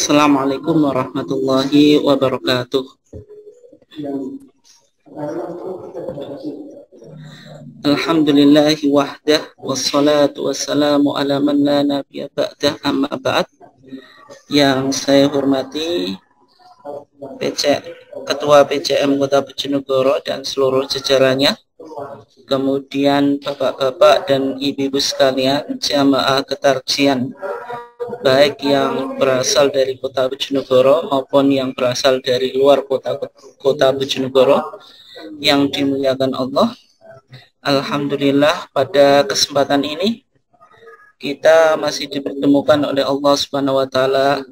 Assalamualaikum warahmatullahi wabarakatuh. Alhamdulillahi wahdah wassalatu wassalamu ala man la nabiyya ba'dah, amma ba'd. Yang saya hormati Ketua PCM Kota Bojonegoro dan seluruh jajarannya, kemudian bapak-bapak dan ibu-ibu sekalian, jamaah ketarjian baik yang berasal dari Kota Bojonegoro maupun yang berasal dari luar Kota Bojonegoro yang dimuliakan Allah. Alhamdulillah, pada kesempatan ini kita masih dipertemukan oleh Allah Subhanahu wa taala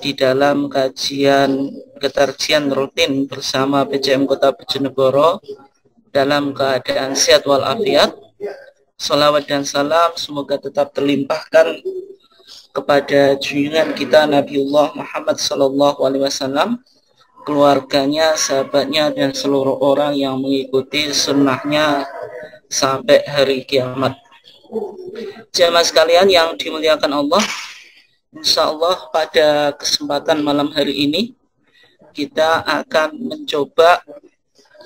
di dalam kajian ketarjian rutin bersama PCM Kota Bojonegoro dalam keadaan sehat walafiat. Salawat dan salam semoga tetap terlimpahkan kepada junjungan kita Nabiullah Muhammad SAW, keluarganya, sahabatnya, dan seluruh orang yang mengikuti sunnahnya sampai hari kiamat. Jamaah sekalian yang dimuliakan Allah, insya Allah pada kesempatan malam hari ini kita akan mencoba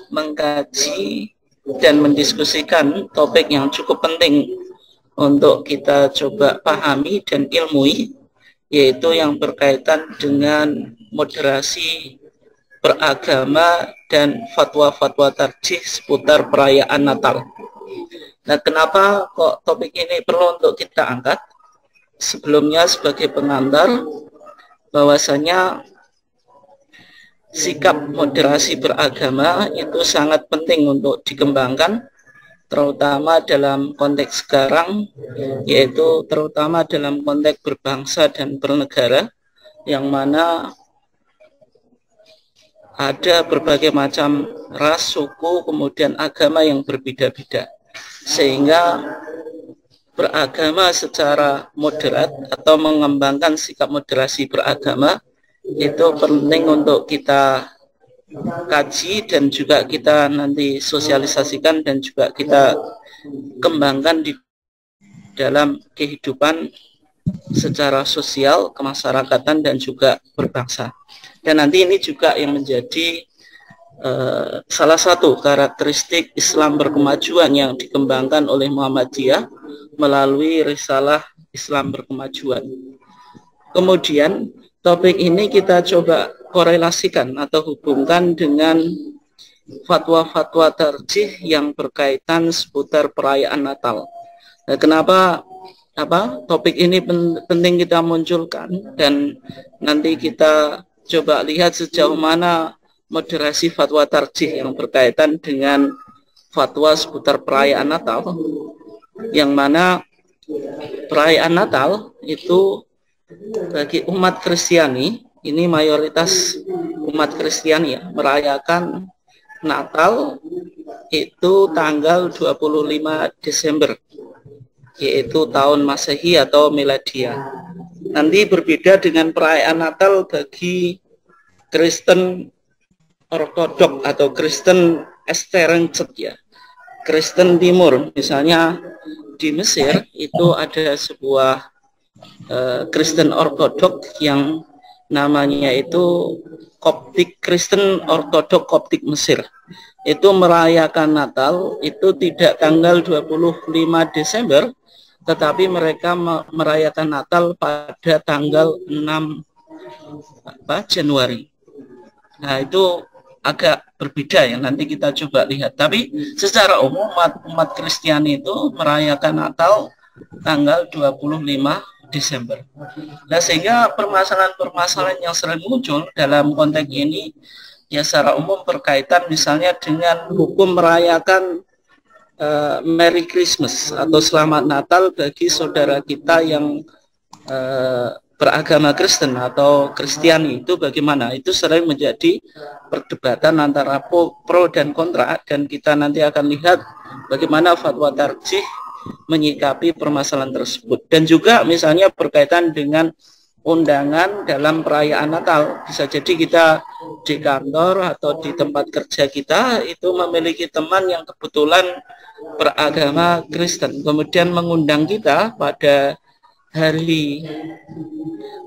mengkaji dan mendiskusikan topik yang cukup penting untuk kita coba pahami dan ilmui, yaitu yang berkaitan dengan moderasi beragama dan fatwa-fatwa tarjih seputar perayaan Natal. Nah, kenapa kok topik ini perlu untuk kita angkat? Sebelumnya sebagai pengantar bahwasanya sikap moderasi beragama itu sangat penting untuk dikembangkan, terutama dalam konteks sekarang, yaitu terutama dalam konteks berbangsa dan bernegara, yang mana ada berbagai macam ras, suku, kemudian agama yang berbeda-beda, sehingga beragama secara moderat atau mengembangkan sikap moderasi beragama itu penting untuk kita kaji dan juga kita nanti sosialisasikan dan juga kita kembangkan di dalam kehidupan secara sosial, kemasyarakatan, dan juga berbangsa. Dan nanti ini juga yang menjadi salah satu karakteristik Islam berkemajuan yang dikembangkan oleh Muhammadiyah melalui risalah Islam berkemajuan. Kemudian topik ini kita coba korelasikan atau hubungkan dengan fatwa-fatwa tarjih yang berkaitan seputar perayaan Natal. Nah, kenapa topik ini penting kita munculkan, dan nanti kita coba lihat sejauh mana moderasi fatwa tarjih yang berkaitan dengan fatwa seputar perayaan Natal, yang mana perayaan Natal itu bagi umat Kristiani, ini mayoritas umat Kristiani ya, merayakan Natal itu tanggal 25 Desember, yaitu tahun Masehi atau Miladiah. Nanti berbeda dengan perayaan Natal bagi Kristen Ortodok atau Kristen Eastern ya, Kristen Timur. Misalnya di Mesir itu ada sebuah Kristen Ortodok yang namanya itu Koptik, Kristen Ortodok Koptik Mesir. Itu merayakan Natal itu tidak tanggal 25 Desember, tetapi mereka merayakan Natal pada tanggal 6 Januari. Nah, itu agak berbeda ya, nanti kita coba lihat. Tapi secara umum umat Kristiani itu merayakan Natal tanggal 25 Desember. Nah, sehingga permasalahan-permasalahan yang sering muncul dalam konteks ini ya secara umum berkaitan misalnya dengan hukum merayakan Merry Christmas atau Selamat Natal bagi saudara kita yang beragama Kristen atau Kristiani, itu bagaimana? Itu sering menjadi perdebatan antara pro dan kontra, dan kita nanti akan lihat bagaimana fatwa tarjih menyikapi permasalahan tersebut. Dan juga misalnya berkaitan dengan undangan dalam perayaan Natal. Bisa jadi kita di kantor atau di tempat kerja kita itu memiliki teman yang kebetulan beragama Kristen, kemudian mengundang kita pada hari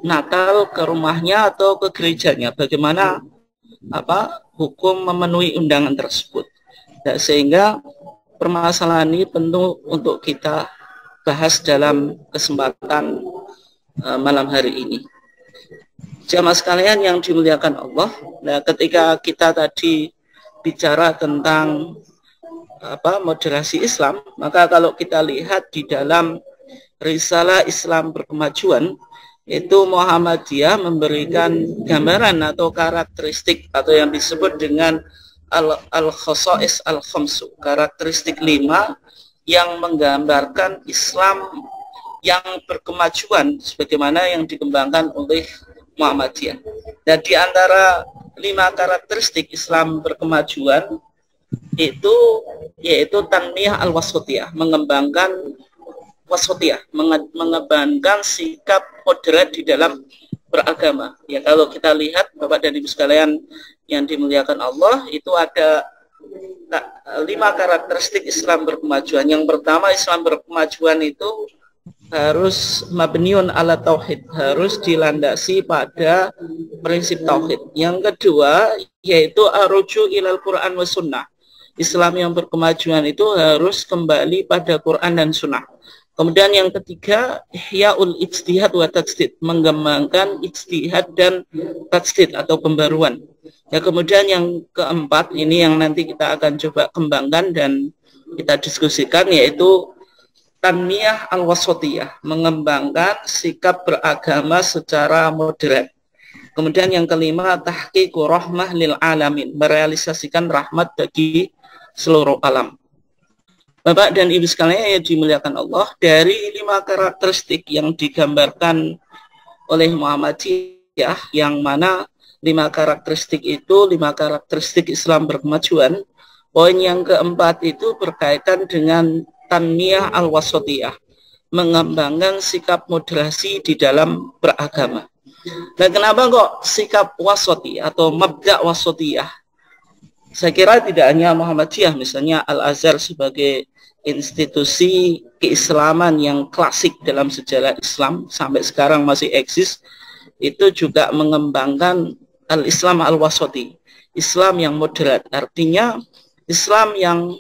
Natal ke rumahnya atau ke gerejanya, bagaimana hukum memenuhi undangan tersebut. Nah, sehingga permasalahan ini perlu untuk kita bahas dalam kesempatan malam hari ini. Jamaah sekalian yang dimuliakan Allah, nah ketika kita tadi bicara tentang moderasi Islam, maka kalau kita lihat di dalam Risalah Islam Berkemajuan, itu Muhammadiyah memberikan gambaran atau karakteristik atau yang disebut dengan al-khosais al-khamsu, karakteristik 5 yang menggambarkan Islam yang berkemajuan sebagaimana yang dikembangkan oleh Muhammadiyah. Dan di antara 5 karakteristik Islam berkemajuan itu yaitu tanmiyah al-wasatiyah, mengembangkan wasatiyah, mengembangkan sikap moderat di dalam beragama. Ya, kalau kita lihat Bapak dan Ibu sekalian yang dimuliakan Allah, itu ada 5 karakteristik Islam berkemajuan. Yang pertama, Islam berkemajuan itu harus mabniun ala tauhid, harus dilandasi pada prinsip tauhid. Yang kedua yaitu aruju ilal Quran wa sunnah. Islam yang berkemajuan itu harus kembali pada Quran dan sunnah. Kemudian yang ketiga, ihyaul ijtihad wa tajdid, mengembangkan ijtihad dan tajdid atau pembaruan. Ya, kemudian yang keempat ini yang nanti kita akan coba kembangkan dan kita diskusikan, yaitu tanmiyah al-wasatiyah, mengembangkan sikap beragama secara moderat. Kemudian yang kelima, tahqiqu rahmah lil alamin, merealisasikan rahmat bagi seluruh alam. Bapak dan Ibu sekalian yang dimuliakan Allah, dari 5 karakteristik yang digambarkan oleh Muhammadiyah, yang mana 5 karakteristik itu 5 karakteristik Islam berkemajuan, poin yang keempat itu berkaitan dengan tanmiyah al-wasatiyah, mengembangkan sikap moderasi di dalam beragama. Dan kenapa kok sikap wasati atau mabda' wasatiyah? Saya kira tidak hanya Muhammadiyah, misalnya Al-Azhar sebagai institusi keislaman yang klasik dalam sejarah Islam sampai sekarang masih eksis, itu juga mengembangkan al-Islam al-wasati, Islam yang moderat, artinya Islam yang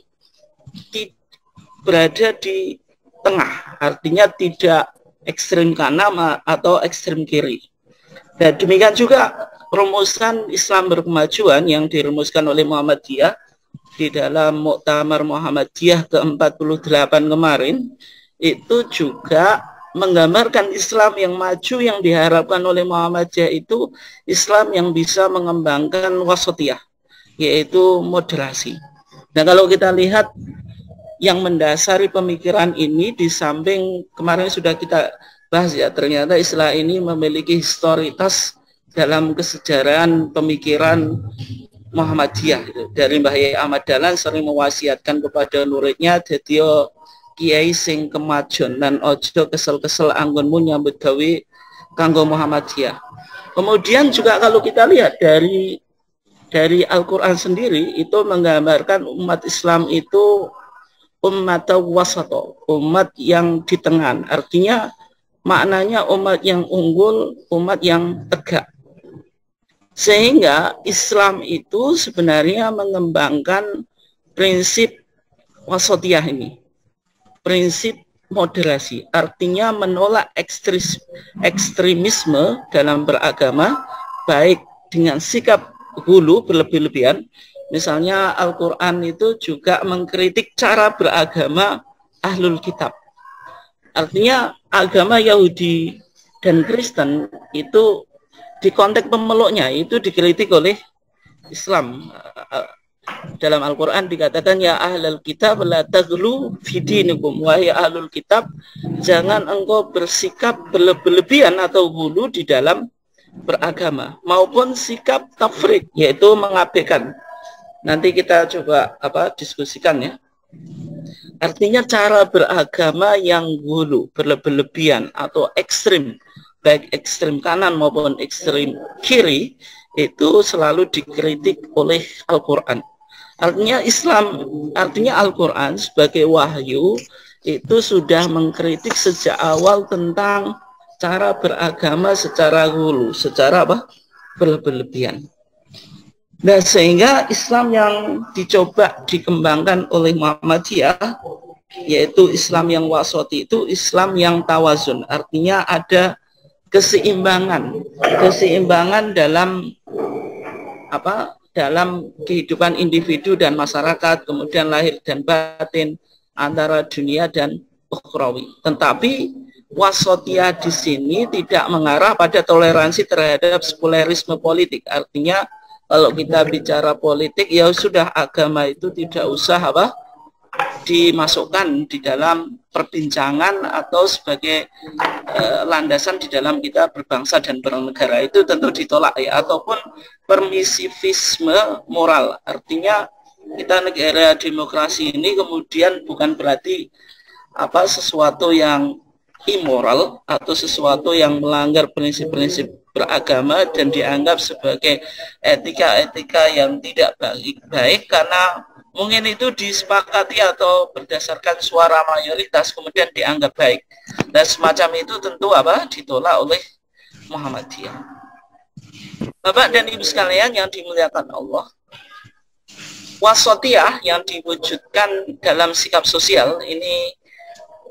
berada di tengah, artinya tidak ekstrem kanan atau ekstrem kiri. Dan demikian juga rumusan Islam berkemajuan yang dirumuskan oleh Muhammadiyah di dalam Muktamar Muhammadiyah ke-48 kemarin, itu juga menggambarkan Islam yang maju yang diharapkan oleh Muhammadiyah itu Islam yang bisa mengembangkan wasatiyah, yaitu moderasi. Nah, kalau kita lihat yang mendasari pemikiran ini, di samping kemarin sudah kita bahas ya, ternyata istilah ini memiliki historitas dalam kesejarahan pemikiran Muhammadiyah. Dari Mbah Yai Ahmad Dahlan sering mewasiatkan kepada muridnya, "Dadiyo kiai sing kemajon dan ojo kesel-kesel anggonmu nyambut gawe kanggo Muhammadiyah." Kemudian juga kalau kita lihat dari Al-Qur'an sendiri, itu menggambarkan umat Islam itu umat wasato, umat yang di tengah. Artinya maknanya umat yang unggul, umat yang tegak. Sehingga Islam itu sebenarnya mengembangkan prinsip wasatiyah ini, prinsip moderasi, artinya menolak ekstremisme dalam beragama, baik dengan sikap hulu berlebih-lebihan. Misalnya Al-Quran itu juga mengkritik cara beragama Ahlul Kitab. Artinya agama Yahudi dan Kristen itu di konteks pemeluknya itu dikritik oleh Islam. Dalam Al-Quran dikatakan, ya ahlul kitab la taghlu fi dinikum, wahai ahlul kitab, jangan engkau bersikap berlebihan atau hulu di dalam beragama, maupun sikap tafrid, yaitu mengabaikan. Nanti kita coba diskusikan ya. Artinya cara beragama yang hulu, berlebihan atau ekstrim, baik ekstrim kanan maupun ekstrim kiri, itu selalu dikritik oleh Al-Quran. Artinya Islam, artinya Al-Quran sebagai wahyu itu sudah mengkritik sejak awal tentang cara beragama secara hulu, secara apa? Berlebihan. Nah, sehingga Islam yang dicoba dikembangkan oleh Muhammadiyah, yaitu Islam yang wasati, itu Islam yang tawazun, artinya ada keseimbangan dalam apa? Dalam kehidupan individu dan masyarakat, kemudian lahir dan batin antara dunia dan ukhrawi. Tetapi wasatiyah di sini tidak mengarah pada toleransi terhadap sekulerisme politik. Artinya kalau kita bicara politik, ya sudah, agama itu tidak usah apa dimasukkan di dalam perbincangan atau sebagai landasan di dalam kita berbangsa dan bernegara, itu tentu ditolak ya. Ataupun permisivisme moral, artinya kita negara demokrasi ini kemudian bukan berarti apa sesuatu yang immoral atau sesuatu yang melanggar prinsip-prinsip beragama dan dianggap sebagai etika-etika yang tidak baik karena mungkin itu disepakati atau berdasarkan suara mayoritas kemudian dianggap baik. Dan semacam itu tentu apa ditolak oleh Muhammadiyah. Bapak dan Ibu sekalian yang dimuliakan Allah, wasatiyah yang diwujudkan dalam sikap sosial ini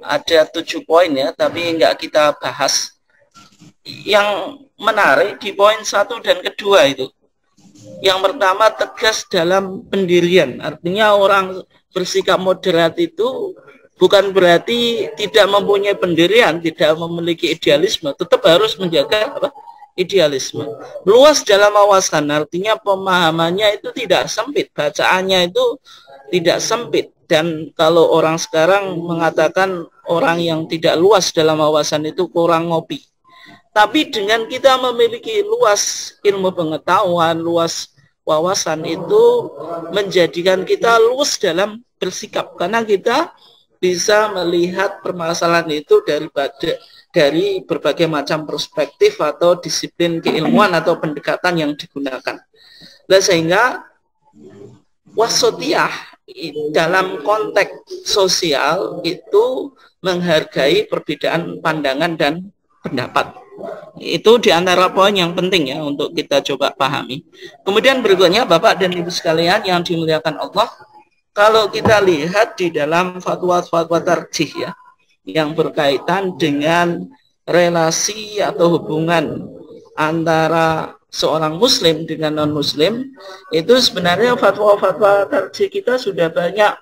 ada 7 poin ya, tapi enggak kita bahas. Yang menarik di poin 1 dan kedua itu. Yang pertama, tegas dalam pendirian. Artinya orang bersikap moderat itu bukan berarti tidak mempunyai pendirian, tidak memiliki idealisme, tetap harus menjaga apa? Idealisme. Luas dalam wawasan, artinya pemahamannya itu tidak sempit, bacaannya itu tidak sempit. Dan kalau orang sekarang mengatakan orang yang tidak luas dalam wawasan itu kurang ngopi. Tapi dengan kita memiliki luas ilmu pengetahuan, luas wawasan, itu menjadikan kita luas dalam bersikap. Karena kita bisa melihat permasalahan itu dari berbagai macam perspektif atau disiplin keilmuan atau pendekatan yang digunakan. Nah, sehingga wasatiyah dalam konteks sosial itu menghargai perbedaan pandangan dan pendapat. Itu diantara poin yang penting ya untuk kita coba pahami. Kemudian berikutnya Bapak dan Ibu sekalian yang dimuliakan Allah, kalau kita lihat di dalam fatwa-fatwa tarjih ya, yang berkaitan dengan relasi atau hubungan antara seorang muslim dengan non-muslim, itu sebenarnya fatwa-fatwa tarjih kita sudah banyak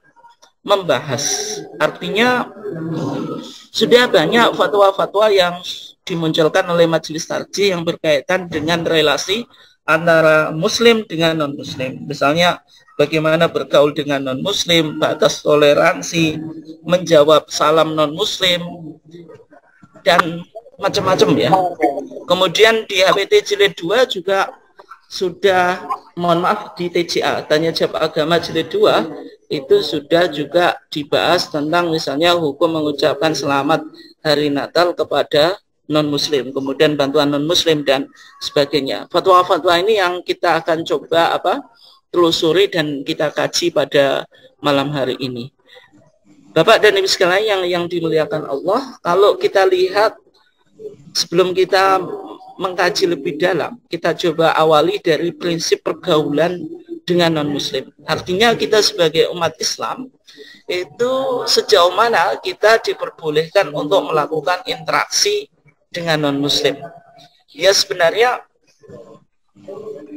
membahas. Artinya sudah banyak fatwa-fatwa yang dimunculkan oleh majelis tarjih yang berkaitan dengan relasi antara muslim dengan non-muslim. Misalnya bagaimana bergaul dengan non-muslim, batas toleransi, menjawab salam non-muslim, dan macam-macam ya. Kemudian di HPT jilid 2 juga sudah, mohon maaf, di TJA, Tanya Jawab Agama jilid 2, itu sudah juga dibahas tentang misalnya hukum mengucapkan selamat hari Natal kepada non-muslim, kemudian bantuan non-muslim dan sebagainya. Fatwa-fatwa ini yang kita akan coba telusuri dan kita kaji pada malam hari ini. Bapak dan Ibu sekalian yang dimuliakan Allah, kalau kita lihat sebelum kita mengkaji lebih dalam, kita coba awali dari prinsip pergaulan dengan non-muslim. Artinya kita sebagai umat Islam itu sejauh mana kita diperbolehkan untuk melakukan interaksi dengan non-muslim. Ya, sebenarnya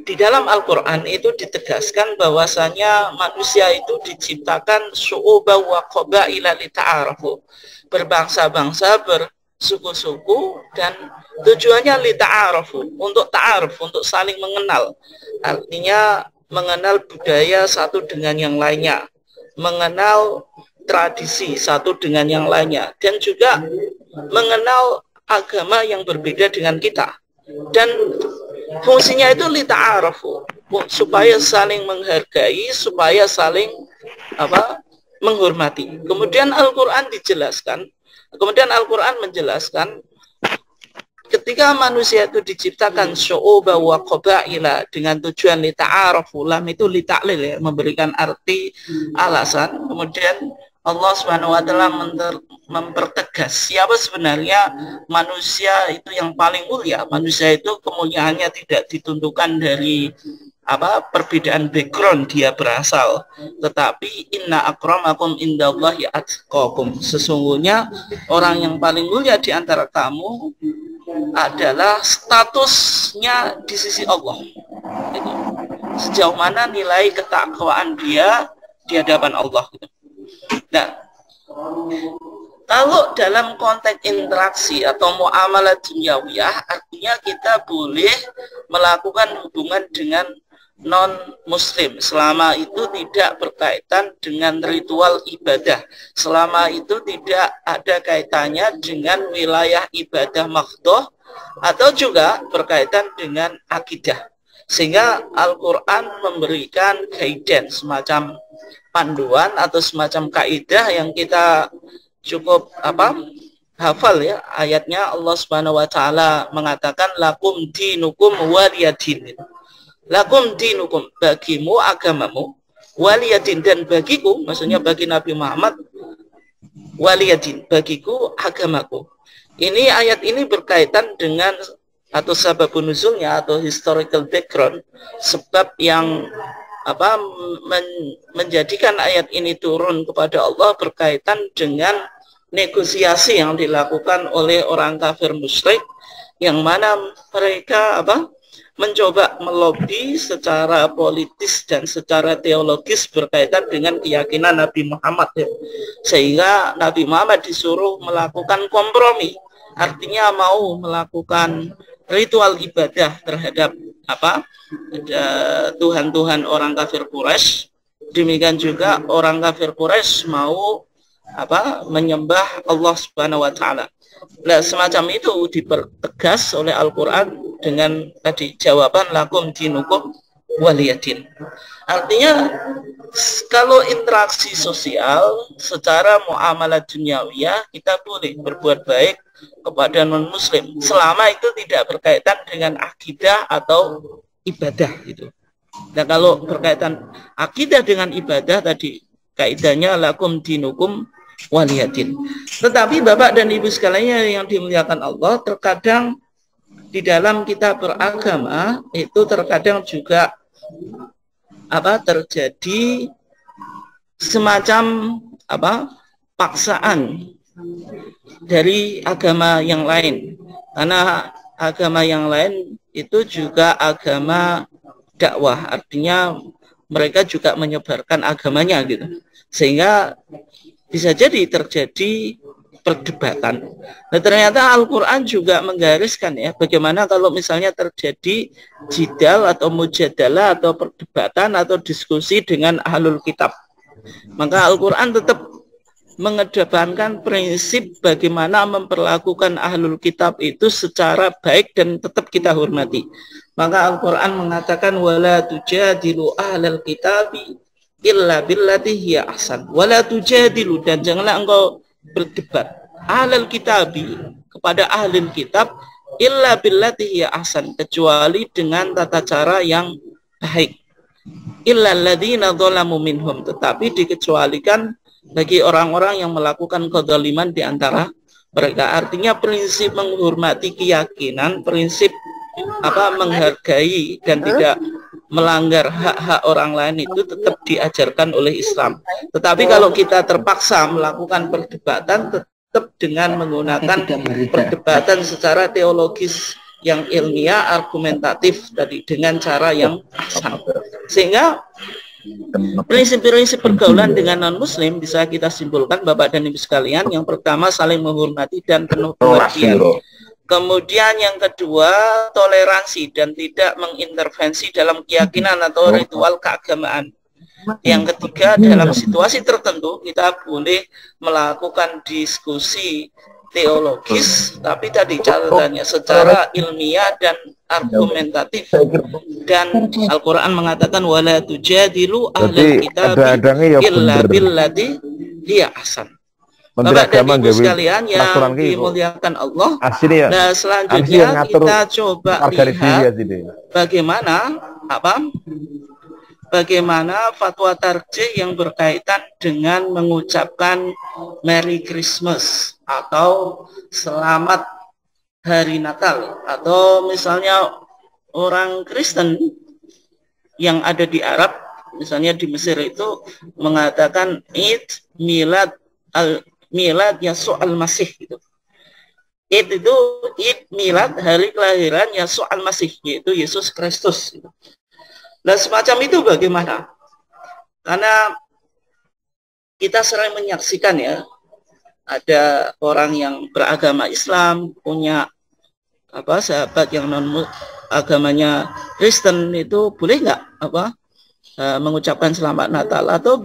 di dalam Al-Quran itu ditegaskan bahwasanya manusia itu diciptakan syu'uba wa qabaila lita'arafu, berbangsa-bangsa, bersuku-suku, dan tujuannya lita'arafu, untuk ta'aruf, untuk saling mengenal. Artinya mengenal budaya satu dengan yang lainnya, mengenal tradisi satu dengan yang lainnya, dan juga mengenal agama yang berbeda dengan kita. Dan fungsinya itu lita'arafu, supaya saling menghargai, supaya saling menghormati. Kemudian Al-Quran menjelaskan ketika manusia itu diciptakan syu'uba wa qabaila dengan tujuan lita'arafu, lam itu lita'lil ya, memberikan arti alasan. Kemudian Allah Subhanahu wa taala mempertegas siapa sebenarnya manusia itu yang paling mulia. Manusia itu kemuliaannya tidak ditentukan dari perbedaan background dia berasal, tetapi inna akramakum indallahi atqakum, sesungguhnya orang yang paling mulia di antara kamu adalah statusnya di sisi Allah. Gitu. Sejauh mana nilai ketakwaan dia di hadapan Allah. Gitu. Nah, kalau dalam konteks interaksi atau muamalah dunyawiyah, artinya kita boleh melakukan hubungan dengan non-muslim selama itu tidak berkaitan dengan ritual ibadah, selama itu tidak ada kaitannya dengan wilayah ibadah mahdhah atau juga berkaitan dengan akidah. Sehingga Al-Quran memberikan guidance, semacam panduan atau semacam kaidah yang kita cukup hafal ya. Ayatnya Allah Subhanahu wa taala mengatakan lakum dinukum waliyadin. Lakum dinukum, bagimu agamamu, waliyadin, dan bagiku, maksudnya bagi Nabi Muhammad, waliyadin, bagiku agamaku. Ini ayat ini berkaitan dengan atau sababun nuzulnya atau historical background, sebab yang menjadikan ayat ini turun kepada Allah berkaitan dengan negosiasi yang dilakukan oleh orang kafir musyrik, yang mana mereka mencoba melobi secara politis dan secara teologis berkaitan dengan keyakinan Nabi Muhammad ya. Sehingga Nabi Muhammad disuruh melakukan kompromi, artinya mau melakukan ritual ibadah terhadap Tuhan-Tuhan orang kafir Quraisy. Demikian juga orang kafir Quraisy mau menyembah Allah Subhanahu wa taala. Nah, semacam itu dipertegas oleh Al-Quran dengan tadi jawaban lakum dinukum waliyadin. Artinya kalau interaksi sosial secara muamalah duniawiyah kita boleh berbuat baik kepada non muslim selama itu tidak berkaitan dengan akidah atau ibadah gitu. Nah, kalau berkaitan akidah dengan ibadah tadi kaidahnya lakum dinukum waliyadin. Tetapi Bapak dan Ibu sekalian yang dimuliakan Allah, terkadang di dalam kita beragama itu terkadang juga terjadi semacam paksaan dari agama yang lain, karena agama yang lain itu juga agama dakwah, artinya mereka juga menyebarkan agamanya gitu, sehingga bisa jadi terjadi perdebatan. Nah, ternyata Al-Quran juga menggariskan ya, bagaimana kalau misalnya terjadi jidal atau mujadalah atau perdebatan atau diskusi dengan ahlul kitab. Maka Al-Quran tetap mengedepankan prinsip bagaimana memperlakukan ahlul kitab itu secara baik dan tetap kita hormati. Maka Al-Quran mengatakan wala tujadilu ahlal kitabi illa billati hiya ahsan. Wala tujadilu, dan janganlah engkau berdebat ahlul kitabi kepada ahlul kitab illa billati hiya ahsan, kecuali dengan tata cara yang baik. Illa alladziina dzalamu minhum, tetapi dikecualikan bagi orang-orang yang melakukan kezaliman di antara mereka. Artinya prinsip menghormati keyakinan, prinsip menghargai dan tidak melanggar hak-hak orang lain itu tetap diajarkan oleh Islam. Tetapi kalau kita terpaksa melakukan perdebatan, tetap dengan menggunakan perdebatan secara teologis yang ilmiah, argumentatif tadi, dengan cara yang sah. Sehingga prinsip-prinsip pergaulan dengan non-muslim bisa kita simpulkan Bapak dan Ibu sekalian. Yang pertama, saling menghormati dan penuh pengertian. Kemudian yang kedua, toleransi dan tidak mengintervensi dalam keyakinan atau ritual keagamaan. Yang ketiga, dalam situasi tertentu kita boleh melakukan diskusi teologis, tapi tadi catatannya secara ilmiah dan argumentatif. Dan Al-Quran mengatakan wala tujadilu ahlal kitabi illa billati hiya ahsan. Bapak dan Ibu sekalian yang dimuliakan Allah. Nah, selanjutnya kita coba lihat bagaimana bagaimana fatwa tarjih yang berkaitan dengan mengucapkan Merry Christmas atau Selamat Hari Natal, atau misalnya orang Kristen yang ada di Arab, misalnya di Mesir itu mengatakan Id Milad Yasua al-Masih gitu. Id itu Id Milad, hari kelahiran Yasua al-Masih, yaitu Yesus Kristus gitu. Nah, semacam itu bagaimana? Karena kita sering menyaksikan ya, ada orang yang beragama Islam punya sahabat yang non agamanya Kristen, itu boleh nggak mengucapkan selamat Natal, atau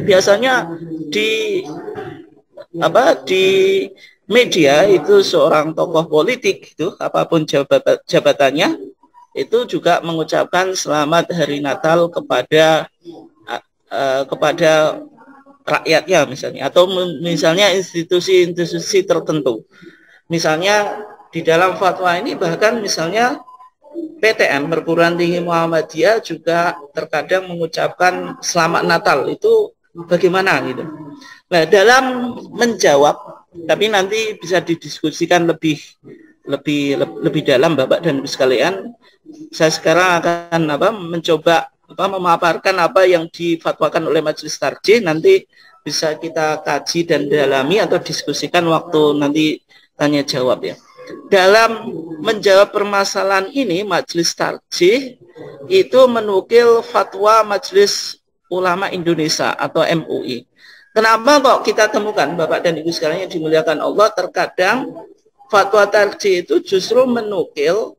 biasanya di di media itu seorang tokoh politik itu apapun jabatannya itu juga mengucapkan selamat Hari Natal kepada rakyatnya misalnya, atau misalnya institusi-institusi tertentu. Misalnya di dalam fatwa ini bahkan misalnya PTN, Perguruan Tinggi Muhammadiyah, juga terkadang mengucapkan selamat Natal. Itu bagaimana gitu. Nah, dalam menjawab, tapi nanti bisa didiskusikan lebih dalam Bapak dan Ibu sekalian. Saya sekarang akan mencoba memaparkan apa yang difatwakan oleh Majelis Tarjih. Nanti bisa kita kaji dan dalami atau diskusikan waktu nanti tanya jawab ya. Dalam menjawab permasalahan ini, Majelis Tarjih itu menukil fatwa Majelis Ulama Indonesia atau MUI. Kenapa kok kita temukan Bapak dan Ibu sekalian yang dimuliakan Allah, terkadang fatwa tarjih itu justru menukil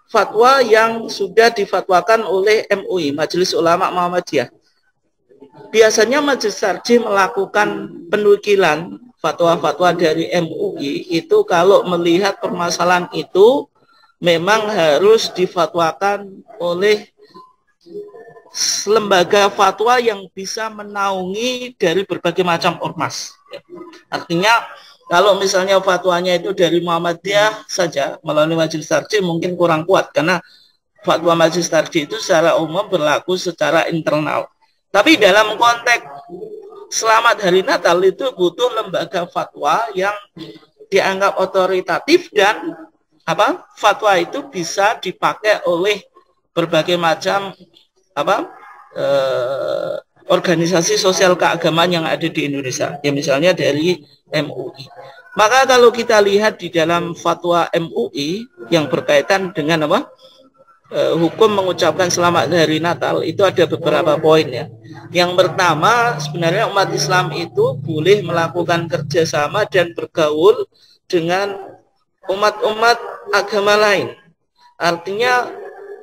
fatwa yang sudah difatwakan oleh MUI, Majelis Ulama Muhammadiyah. Biasanya Majelis Tarjih melakukan penukilan fatwa-fatwa dari MUI itu kalau melihat permasalahan itu memang harus difatwakan oleh lembaga fatwa yang bisa menaungi dari berbagai macam ormas. Artinya kalau misalnya fatwanya itu dari Muhammadiyah saja melalui Majelis Tarjih mungkin kurang kuat, karena fatwa Majelis Tarjih itu secara umum berlaku secara internal. Tapi dalam konteks Selamat Hari Natal itu butuh lembaga fatwa yang dianggap otoritatif, dan fatwa itu bisa dipakai oleh berbagai macam organisasi sosial keagamaan yang ada di Indonesia, ya misalnya dari MUI. Maka kalau kita lihat di dalam fatwa MUI yang berkaitan dengan hukum mengucapkan selamat hari Natal, itu ada beberapa poin ya. Yang pertama, sebenarnya umat Islam itu boleh melakukan kerjasama dan bergaul dengan umat-umat agama lain. Artinya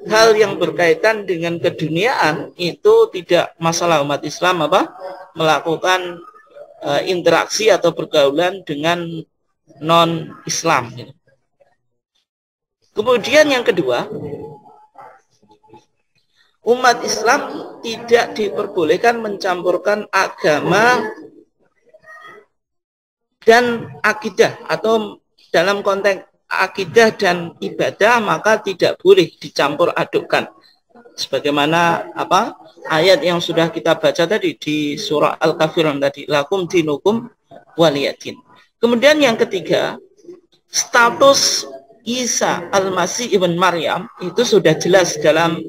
hal yang berkaitan dengan keduniaan itu tidak masalah umat Islam melakukan interaksi atau pergaulan dengan non-Islam. Kemudian yang kedua, umat Islam tidak diperbolehkan mencampurkan agama dan akidah, atau dalam konteks akidah dan ibadah maka tidak boleh dicampur adukkan. Sebagaimana ayat yang sudah kita baca tadi di surah Al-Kafirun tadi, lakum dinukum waliyadin. Kemudian yang ketiga, status Isa Al-Masih ibn Maryam itu sudah jelas dalam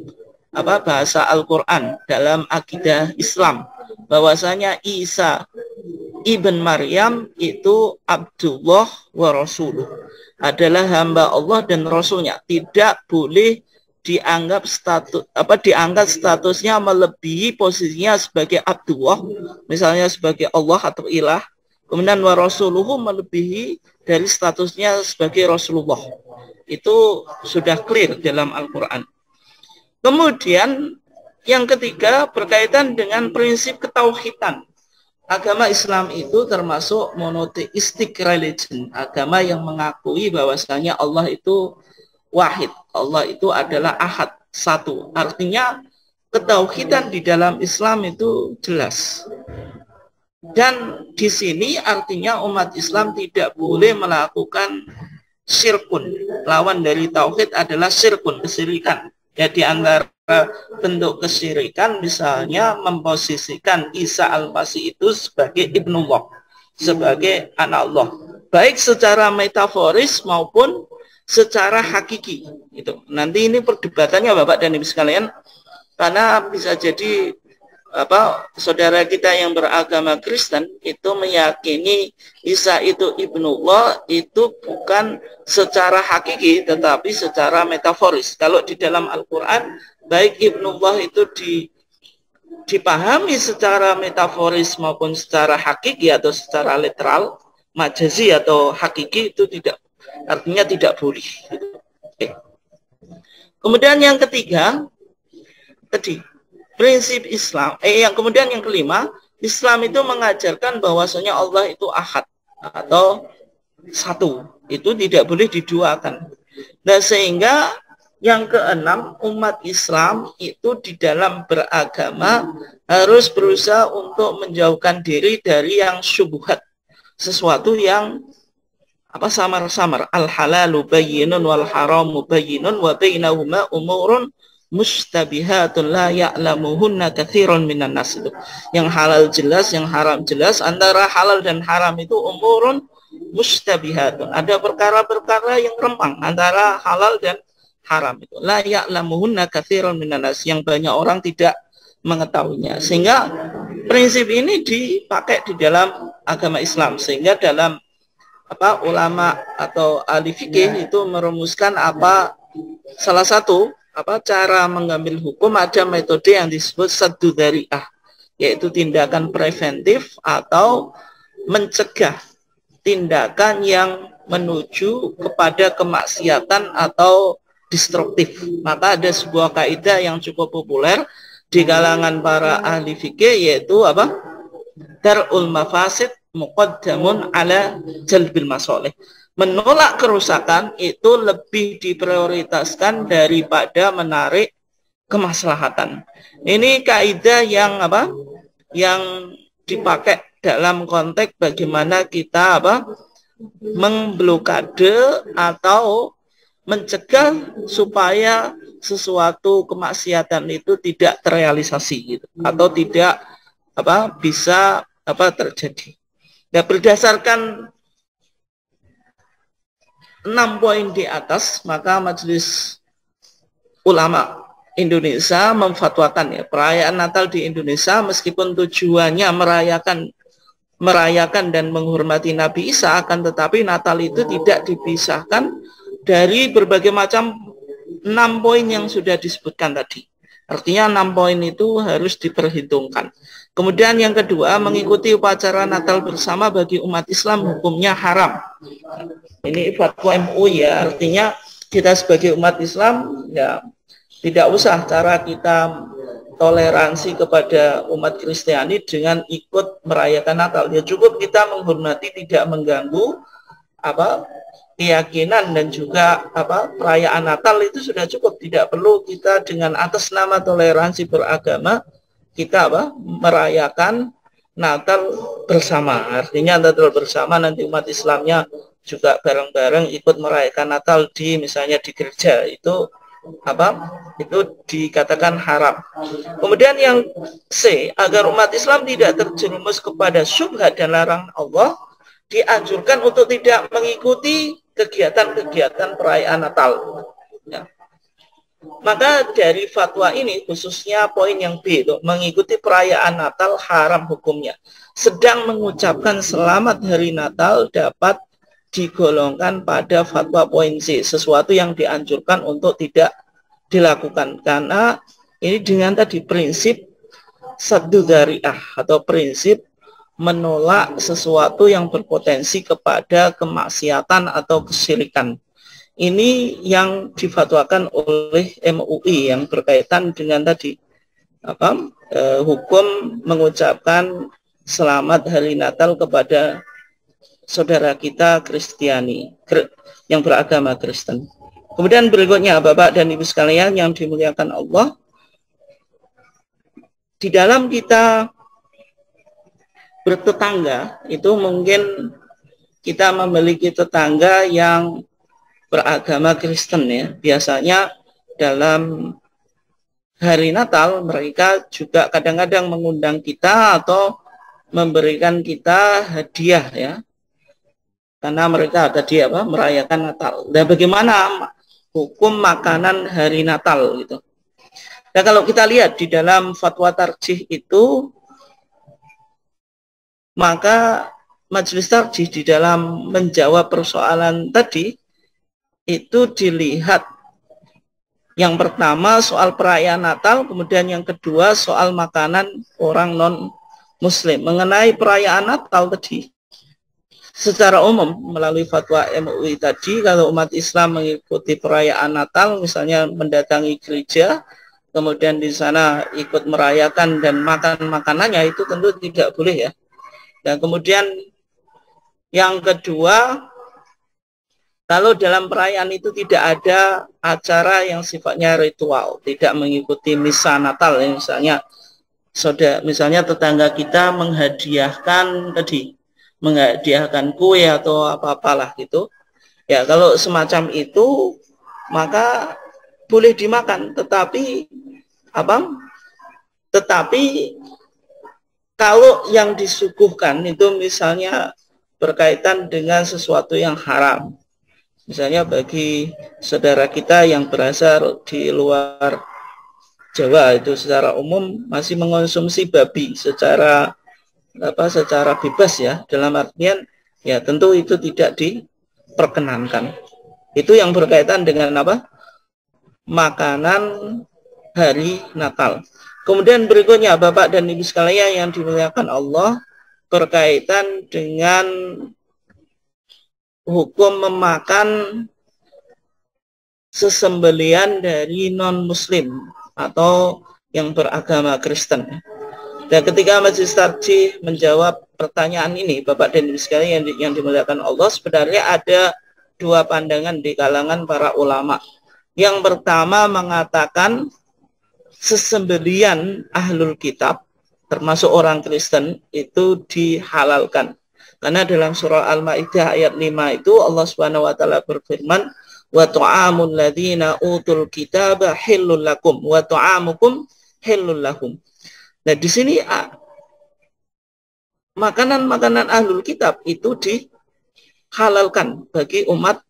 bahasa Al-Quran, dalam akidah Islam, bahwasanya Isa ibn Maryam itu Abdullah wa Rasuluh, adalah hamba Allah dan Rasulnya. Tidak boleh dianggap statusnya melebihi posisinya sebagai Abdullah, misalnya sebagai Allah atau ilah, kemudian wa Rasuluhu melebihi dari statusnya sebagai Rasulullah. Itu sudah clear dalam Al-Quran. Kemudian yang ketiga berkaitan dengan prinsip ketauhidan. Agama Islam itu termasuk monotheistic religion, agama yang mengakui bahwasanya Allah itu wahid, Allah itu adalah ahad, satu. Artinya ketauhidan di dalam Islam itu jelas. Dan di sini artinya umat Islam tidak boleh melakukan syirkun. Lawan dari tauhid adalah syirkun, kesyirikan. Ya, di antara bentuk kesyirikan, misalnya memposisikan Isa Al-Masih itu sebagai Ibnullah, sebagai anak Allah, baik secara metaforis maupun secara hakiki. Itu nanti ini perdebatannya Bapak dan Ibu sekalian, karena bisa jadi saudara kita yang beragama Kristen itu meyakini Isa itu Ibnullah itu bukan secara hakiki tetapi secara metaforis. Kalau di dalam Al-Quran baik Ibnullah itu dipahami secara metaforis maupun secara hakiki atau secara literal, majazi atau hakiki, itu tidak, artinya tidak boleh. Oke. Kemudian yang ketiga tadi prinsip Islam, kemudian yang kelima, Islam itu mengajarkan bahwasanya Allah itu ahad atau satu, itu tidak boleh diduakan. Nah, sehingga yang keenam, umat Islam itu di dalam beragama harus berusaha untuk menjauhkan diri dari yang syubhat, sesuatu yang samar-samar. Al-halalu bayyinun wal haramu bayyinun wa bainahuma umurun mustabihatun la ya'lamuhunna katsirun minan nas. Yang halal jelas, yang haram jelas. Antara halal dan haram itu umurun mustabihatun, ada perkara-perkara yang rempang antara halal dan haram itu. La ya'lamuhunna katsirun minan nas, yang banyak orang tidak mengetahuinya. Sehingga prinsip ini dipakai di dalam agama Islam, sehingga dalam ulama atau ahli fikih itu merumuskan salah satu cara mengambil hukum, ada metode yang disebut saddu dzari'ah, yaitu tindakan preventif atau mencegah tindakan yang menuju kepada kemaksiatan atau destruktif. Maka ada sebuah kaidah yang cukup populer di kalangan para ahli fikih, yaitu dar'ul mafasid muqaddamun ala jalbil masoleh. Menolak kerusakan itu lebih diprioritaskan daripada menarik kemaslahatan. Ini kaidah yang yang dipakai dalam konteks bagaimana kita memblokade atau mencegah supaya sesuatu kemaksiatan itu tidak terrealisasi gitu, atau tidak bisa terjadi. Nah, berdasarkan 6 poin di atas, maka Majelis Ulama Indonesia memfatwakan perayaan Natal di Indonesia, meskipun tujuannya merayakan dan menghormati Nabi Isa, akan tetapi Natal itu tidak dipisahkan dari berbagai macam 6 poin yang sudah disebutkan tadi. Artinya 6 poin itu harus diperhitungkan. Kemudian yang kedua, mengikuti upacara Natal bersama bagi umat Islam hukumnya haram. Ini fatwa MUI ya, artinya kita sebagai umat Islam ya tidak usah cara kita toleransi kepada umat Kristiani dengan ikut merayakan Natal. Ya cukup kita menghormati, tidak mengganggu keyakinan dan juga perayaan Natal, itu sudah cukup. Tidak perlu kita dengan atas nama toleransi beragama kita merayakan Natal bersama. Artinya Natal bersama, nanti umat Islamnya juga bareng-bareng ikut merayakan Natal misalnya di gereja, itu itu dikatakan haram. Kemudian yang C, agar umat Islam tidak terjerumus kepada syubhat dan larangan Allah, dianjurkan untuk tidak mengikuti kegiatan-kegiatan perayaan Natal. Ya. Maka dari fatwa ini, khususnya poin yang B, mengikuti perayaan Natal haram hukumnya. Sedang mengucapkan selamat hari Natal dapat digolongkan pada fatwa poin C, sesuatu yang dianjurkan untuk tidak dilakukan, karena ini dengan tadi prinsip saddu dzari'ah atau prinsip menolak sesuatu yang berpotensi kepada kemaksiatan atau kesyirikan. Ini yang difatwakan oleh MUI yang berkaitan dengan tadi hukum mengucapkan selamat hari Natal kepada saudara kita Kristiani yang beragama Kristen. Kemudian berikutnya, Bapak dan Ibu sekalian yang dimuliakan Allah, di dalam kita bertetangga itu mungkin kita memiliki tetangga yang beragama Kristen ya. Biasanya dalam hari Natal mereka juga kadang-kadang mengundang kita atau memberikan kita hadiah ya, karena mereka tadi merayakan Natal. Dan bagaimana hukum makanan hari Natal gitu? Nah, kalau kita lihat di dalam fatwa tarjih itu, maka majelis tarjih di dalam menjawab persoalan tadi itu dilihat yang pertama soal perayaan Natal, kemudian yang kedua soal makanan orang non-Muslim. Mengenai perayaan Natal tadi, secara umum melalui fatwa MUI tadi, kalau umat Islam mengikuti perayaan Natal, misalnya mendatangi gereja, kemudian di sana ikut merayakan dan makan makanannya, itu tentu tidak boleh ya. Dan kemudian yang kedua, kalau dalam perayaan itu tidak ada acara yang sifatnya ritual, tidak mengikuti misa Natal, ya, misalnya tetangga kita menghadiahkan kue atau apa-apalah gitu. Ya, kalau semacam itu maka boleh dimakan, tetapi kalau yang disuguhkan itu misalnya berkaitan dengan sesuatu yang haram. Misalnya bagi saudara kita yang berasal di luar Jawa itu secara umum masih mengonsumsi babi secara bebas ya, dalam artian ya tentu itu tidak diperkenankan. Itu yang berkaitan dengan makanan hari Natal. Kemudian berikutnya Bapak dan Ibu sekalian yang dimuliakan Allah, berkaitan dengan hukum memakan sesembelian dari non-muslim atau yang beragama Kristen. Dan ketika majelis tarjih menjawab pertanyaan ini, Bapak dan Ibu sekalian yang dimuliakan Allah, sebenarnya ada dua pandangan di kalangan para ulama. Yang pertama mengatakan sesembelian ahlul kitab, termasuk orang Kristen, itu dihalalkan. Karena dalam surah Al-Maidah ayat 5 itu Allah Subhanahu wa taala berfirman, "Wa ta'amul ladzina utul kitaba hillul lakum wa ta'amukum hillul lahum." Nah, di sini makanan-makanan ahlul kitab itu dihalalkan bagi umat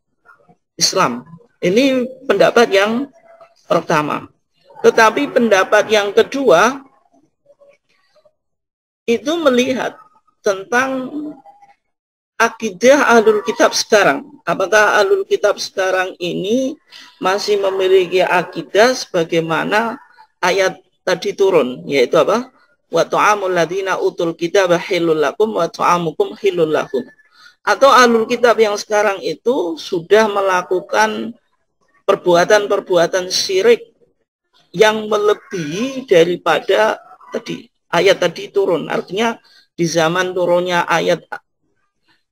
Islam. Ini pendapat yang pertama. Tetapi pendapat yang kedua itu melihat tentang akidah ahlul kitab sekarang. Apakah ahlul kitab sekarang ini masih memiliki akidah sebagaimana ayat tadi turun, yaitu apa? Wa ta'amul ladzina utul kitaba halul lakum wa ta'amukum halul lahum. Atau ahlul kitab yang sekarang itu sudah melakukan perbuatan-perbuatan syirik yang melebihi daripada ayat tadi turun. Artinya di zaman turunnya ayat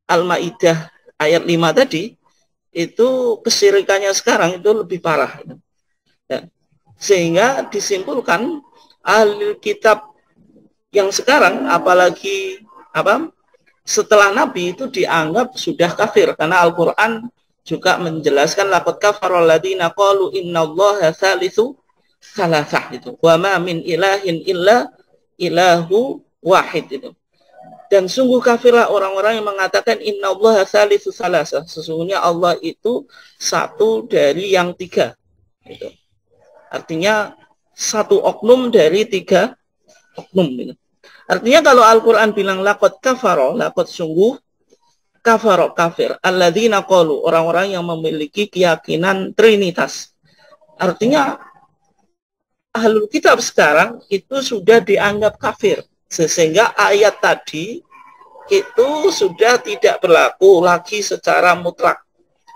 Al-Maidah ayat 5 tadi, itu kesyirikannya sekarang itu lebih parah. Ya. Sehingga disimpulkan ahli kitab yang sekarang, apalagi setelah Nabi, itu dianggap sudah kafir. Karena Al-Quran juga menjelaskan laqad kafara alladziina qalu innallaha tsalitsu tsalatsah itu. Wa ma min ilahin illa ilahu wahid itu. Dan sungguh kafirlah orang-orang yang mengatakan innallaha tsalitsu tsalasah. Sesungguhnya Allah itu satu dari yang tiga. Gitu. Artinya satu oknum dari tiga oknum. Gitu. Artinya kalau Al-Quran bilang laqad kafara, laqad sungguh kafara kafir. Alladzina qalu, orang-orang yang memiliki keyakinan Trinitas. Artinya ahlul kitab sekarang itu sudah dianggap kafir. Sehingga ayat tadi itu sudah tidak berlaku lagi secara mutlak.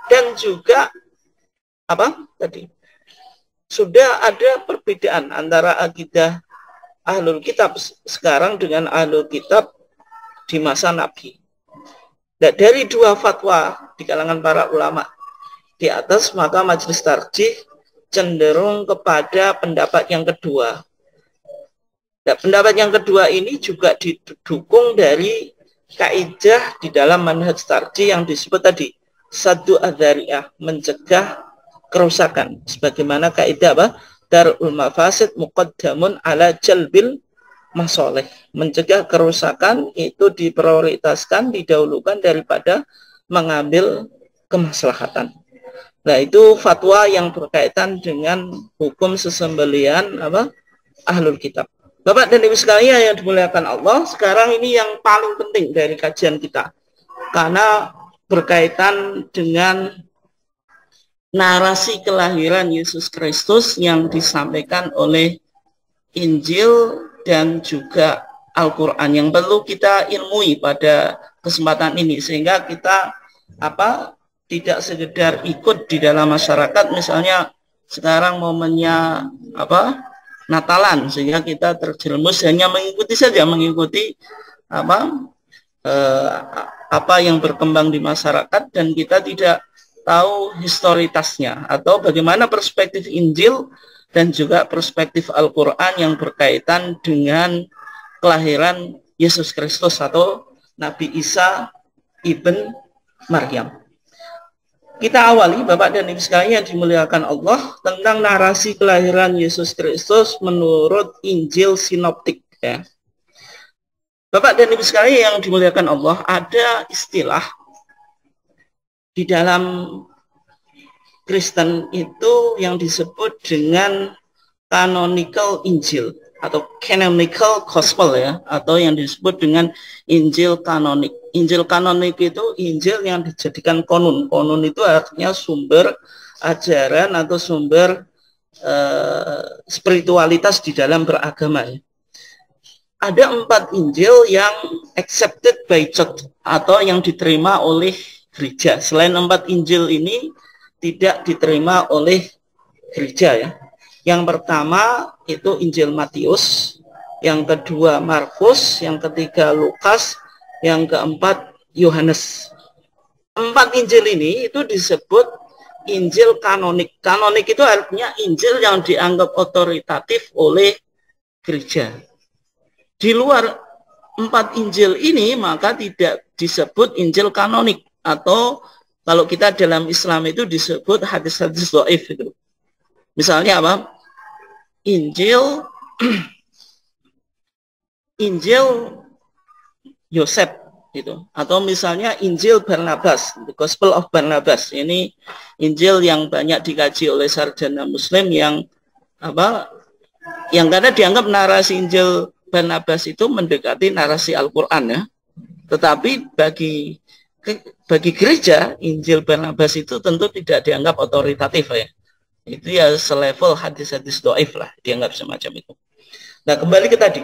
Dan juga sudah ada perbedaan antara akidah ahlul kitab sekarang dengan ahlul kitab di masa Nabi. Dan dari dua fatwa di kalangan para ulama di atas, maka majelis tarjih cenderung kepada pendapat yang kedua. Dan pendapat yang kedua ini juga didukung dari kaidah di dalam manhaj tarjih yang disebut tadi saddu adzari'ah, mencegah kerusakan. Sebagaimana kaidah darul mafasid muqaddamun ala jalbil masoleh. Mencegah kerusakan itu diprioritaskan, didahulukan daripada mengambil kemaslahatan. Nah, itu fatwa yang berkaitan dengan hukum sesembelihan ahlul kitab. Bapak dan Ibu sekalian yang dimuliakan Allah, sekarang ini yang paling penting dari kajian kita, karena berkaitan dengan narasi kelahiran Yesus Kristus yang disampaikan oleh Injil dan juga Al-Quran yang perlu kita ilmui pada kesempatan ini, sehingga kita tidak sekedar ikut di dalam masyarakat. Misalnya sekarang momennya Natalan, sehingga kita terjerumus hanya mengikuti apa yang berkembang di masyarakat, dan kita tidak tahu historitasnya atau bagaimana perspektif Injil dan juga perspektif Al-Quran yang berkaitan dengan kelahiran Yesus Kristus atau Nabi Isa ibn Maryam. Kita awali, Bapak dan Ibu sekalian yang dimuliakan Allah, tentang narasi kelahiran Yesus Kristus menurut Injil sinoptik. Ya. Bapak dan Ibu sekalian yang dimuliakan Allah, ada istilah di dalam Kristen itu yang disebut dengan canonical Injil atau canonical gospel, ya, atau yang disebut dengan Injil kanonik. Injil kanonik itu Injil yang dijadikan konun. Konun itu artinya sumber ajaran atau sumber spiritualitas di dalam beragama. Ya. Ada 4 Injil yang accepted by church atau yang diterima oleh gereja. Selain 4 Injil ini tidak diterima oleh gereja, ya. Yang pertama itu Injil Matius, yang kedua Markus, yang ketiga Lukas, yang keempat Yohanes. 4 Injil ini itu disebut Injil kanonik. Kanonik itu artinya Injil yang dianggap otoritatif oleh gereja. Di luar 4 Injil ini maka tidak disebut Injil kanonik, atau kalau kita dalam Islam itu disebut hadis-hadis dhaif itu. Misalnya Injil Yosef gitu, atau misalnya Injil Barnabas, the Gospel of Barnabas. Ini Injil yang banyak dikaji oleh sarjana Muslim yang karena dianggap narasi Injil Barnabas itu mendekati narasi Al-Quran, ya. Tetapi bagi gereja Injil Barnabas itu tentu tidak dianggap otoritatif, ya. Itu ya selevel hadis-hadis dhaif lah, dianggap semacam itu. Nah, kembali ke tadi.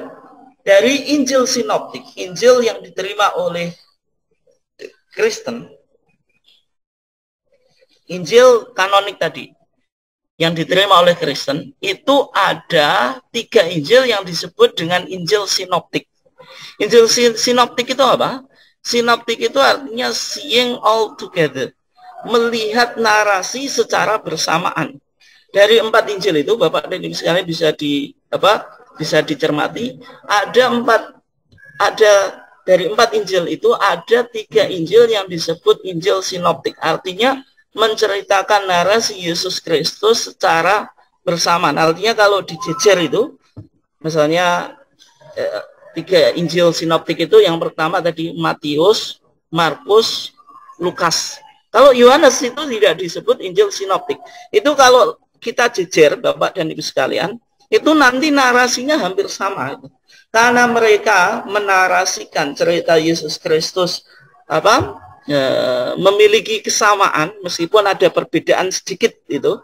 Dari Injil sinoptik, Injil yang diterima oleh Kristen, Injil kanonik tadi, yang diterima oleh Kristen, itu ada 3 Injil yang disebut dengan Injil sinoptik. Injil sinoptik itu apa? Sinoptik itu artinya seeing all together, melihat narasi secara bersamaan. Dari 4 Injil itu, Bapak dan Ibu sekalian bisa dicermati, dari 4 Injil itu ada 3 Injil yang disebut Injil sinoptik. Artinya menceritakan narasi Yesus Kristus secara bersamaan. Artinya kalau dijejer itu, misalnya 3 Injil sinoptik itu, yang pertama tadi Matius, Markus, Lukas. Kalau Yohanes itu tidak disebut Injil sinoptik. Itu kalau kita jejer, Bapak dan Ibu sekalian, itu nanti narasinya hampir sama. Karena mereka menarasikan cerita Yesus Kristus memiliki kesamaan, meskipun ada perbedaan sedikit itu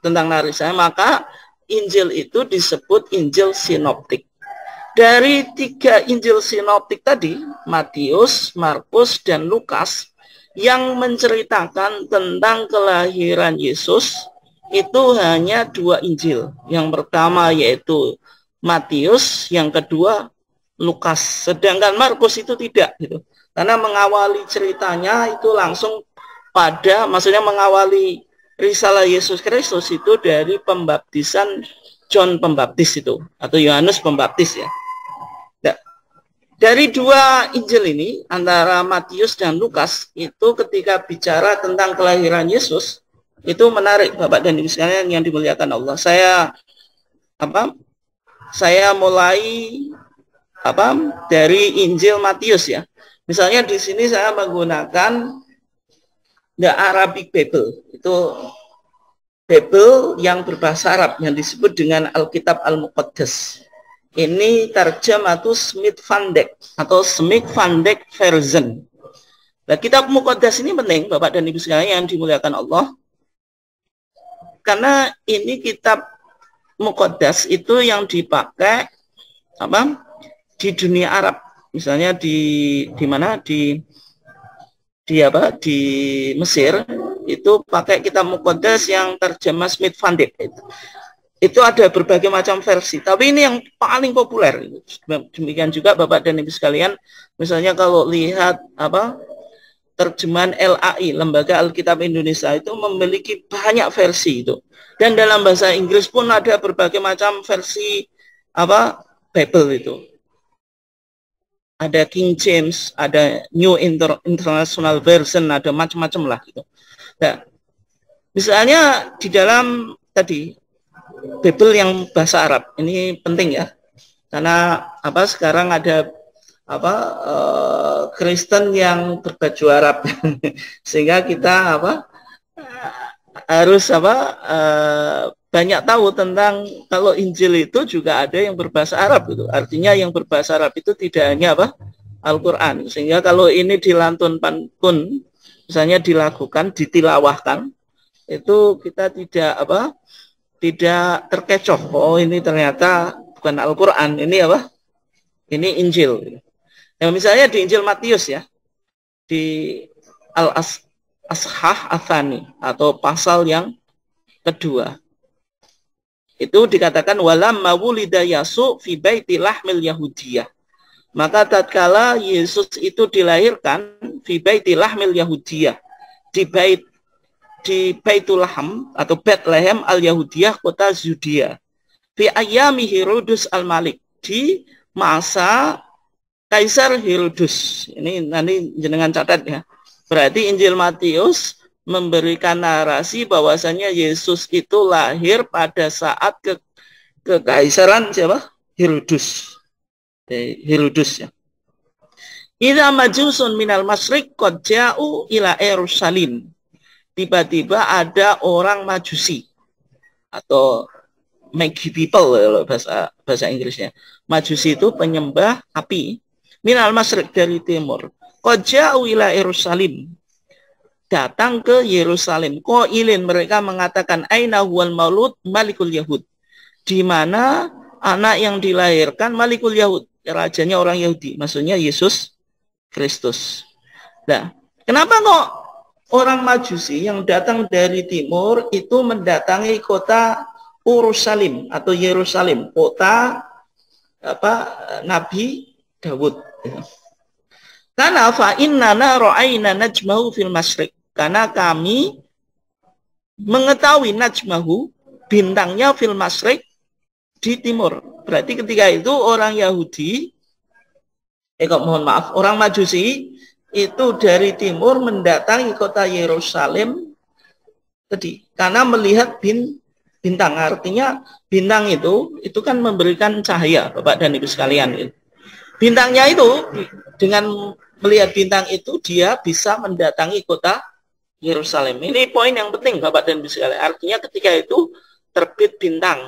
tentang narasinya, maka Injil itu disebut Injil sinoptik. Dari 3 Injil sinoptik tadi, Matius, Markus, dan Lukas, yang menceritakan tentang kelahiran Yesus, itu hanya 2 Injil. Yang pertama yaitu Matius, yang kedua Lukas. Sedangkan Markus itu tidak, gitu. Karena mengawali ceritanya itu langsung maksudnya mengawali risalah Yesus Kristus itu dari pembaptisan John Pembaptis itu, atau Yohanes Pembaptis, ya. Nah, dari 2 Injil ini, antara Matius dan Lukas, itu ketika bicara tentang kelahiran Yesus, itu menarik, Bapak dan Ibu sekalian yang dimuliakan Allah. Saya apa saya mulai dari Injil Matius ya. Misalnya di sini saya menggunakan The Arabic Bible. Itu Bible yang berbahasa Arab yang disebut dengan Alkitab Al-Muqaddas. Ini terjemah Smith Van Dyck atau Smith Van Dyck version. Nah, kitab Muqaddas ini penting Bapak dan Ibu sekalian yang dimuliakan Allah. Karena ini kitab Muqaddas itu yang dipakai di dunia Arab. Misalnya di mana di Mesir itu pakai kitab Muqaddas yang terjemah Smith Van Dyck itu ada berbagai macam versi, tapi ini yang paling populer. Demikian juga Bapak dan Ibu sekalian, misalnya kalau lihat terjemahan LAI, Lembaga Alkitab Indonesia, itu memiliki banyak versi itu. Dan dalam bahasa Inggris pun ada berbagai macam versi Bible itu. Ada King James, ada New International Version, ada macam-macam lah gitu. Nah, misalnya di dalam tadi Bible yang bahasa Arab ini penting ya, karena sekarang ada Kristen yang berbaju Arab sehingga kita harus banyak tahu tentang kalau Injil itu juga ada yang berbahasa Arab itu. Artinya yang berbahasa Arab itu tidak hanya Al-Qur'an. Sehingga kalau ini dilantunkan pun misalnya dilakukan, ditilawahkan, itu kita tidak terkecoh. Oh, ini ternyata bukan Al-Qur'an, ini ini Injil. Nah, misalnya di Injil Matius ya, di Al-Ashah Athani atau pasal yang kedua. Itu dikatakan walam mawulida Yasu fi baiti lahmil Yahudiyah. Maka tatkala Yesus itu dilahirkan fi baiti lahmil Yahudiyah, di Baitul Laham atau Bethlehem al-Yahudiyah, kota Yudea. Fi ayami Herodes al-Malik, di masa Kaisar Herodes. Ini nanti jenengan catat ya. Berarti Injil Matius memberikan narasi bahwasanya Yesus itu lahir pada saat kekaisaran siapa? Herodes. Herodes ya. Idza majusun minal masyriq qad ja'u ila Yerusalem. Tiba-tiba ada orang Majusi atau Magi people bahasa Inggrisnya. Majusi itu penyembah api. Minal masyriq, dari timur. Qad ja'u ila Yerusalem. Datang ke Yerusalem. Qailin, mereka mengatakan aina huwal maulud malikul Yahud. Di mana anak yang dilahirkan Malikul Yahud, rajanya orang Yahudi, maksudnya Yesus Kristus. Nah, kenapa kok orang Majusi yang datang dari timur itu mendatangi kota Urushalim atau Yerusalem, kota Nabi Daud? Karena fa innana ra'ayna najmahu fil masyriq, karena kami mengetahui najmahu, bintangnya fil masyriq, di timur. Berarti ketika itu orang Yahudi, orang Majusi itu dari timur mendatangi kota Yerusalem tadi karena melihat bintang. Artinya bintang itu kan memberikan cahaya, Bapak dan Ibu sekalian. Bintangnya itu, dengan melihat bintang itu dia bisa mendatangi kota Yerusalem. Ini poin yang penting Bapak dan Ibu sekalian. Artinya ketika itu terbit bintang.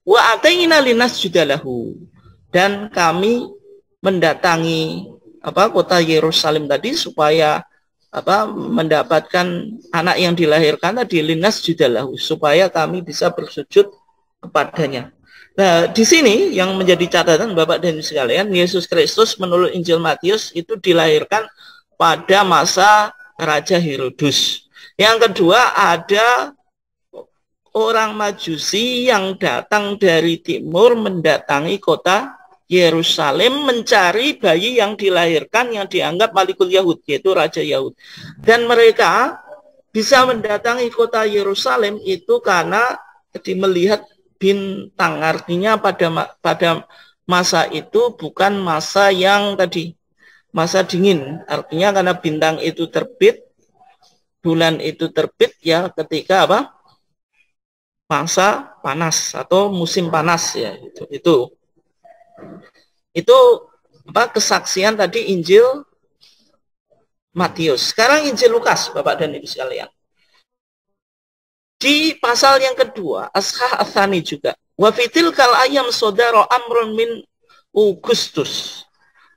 Wa ataina linas judalahu, dan kami mendatangi kota Yerusalem tadi supaya mendapatkan anak yang dilahirkan tadi, linas judalahu, supaya kami bisa bersujud kepadanya. Nah, di sini yang menjadi catatan Bapak dan Ibu sekalian, Yesus Kristus menurut Injil Matius itu dilahirkan pada masa Raja Herodes. Yang kedua, ada orang Majusi yang datang dari timur mendatangi kota Yerusalem mencari bayi yang dilahirkan yang dianggap Malikul Yahud, yaitu Raja Yahud. Dan mereka bisa mendatangi kota Yerusalem itu karena melihat bintang. Artinya pada masa itu bukan masa yang masa dingin. Artinya karena bintang itu terbit, bulan itu terbit ya ketika masa panas atau musim panas ya, itu apa kesaksian tadi Injil Matius. Sekarang Injil Lukas, Bapak dan Ibu sekalian. Di pasal yang kedua, Ashah Athani juga. Wa fitil kal ayam sodaro amrun min Augustus.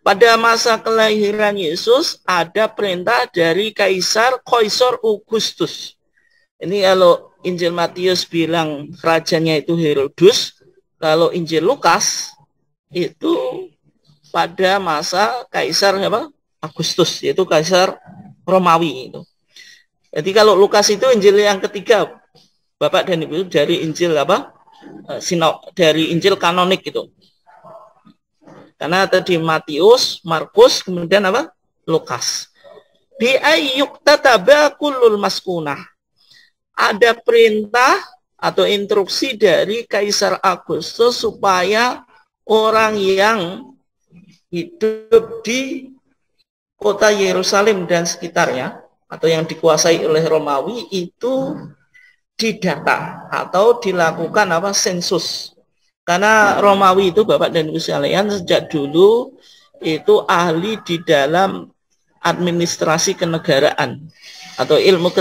Pada masa kelahiran Yesus ada perintah dari Kaisar Augustus. Ini kalau Injil Matius bilang rajanya itu Herodus, kalau Injil Lukas itu pada masa Kaisar apa? Agustus, yaitu Kaisar Romawi itu. Jadi kalau Lukas itu Injil yang ketiga, Bapak dan Ibu, dari Injil apa? Dari Injil kanonik itu. Karena tadi Matius, Markus, kemudian apa? Lukas. Bi ayyuktataba kullul maskunah. Ada perintah atau instruksi dari Kaisar Agustus supaya orang yang hidup di kota Yerusalem dan sekitarnya atau yang dikuasai oleh Romawi itu didata atau dilakukan apa sensus. Karena Romawi itu Bapak dan Ibu sekalian sejak dulu itu ahli di dalam administrasi kenegaraan atau ilmu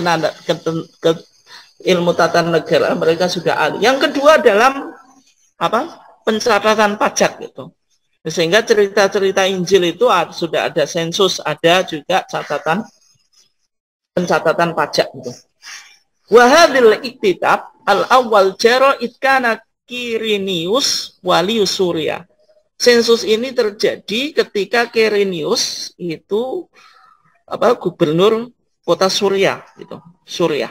tata negara, mereka sudah ahli. Yang kedua dalam apa? Pencatatan pajak gitu. Sehingga cerita-cerita Injil itu sudah ada sensus, ada juga pencatatan pajak gitu. Wahadil iktitab al-awwal jaro itkana Quirinius walius Suria. Sensus ini terjadi ketika Quirinius itu apa gubernur kota Suria gitu, Suria.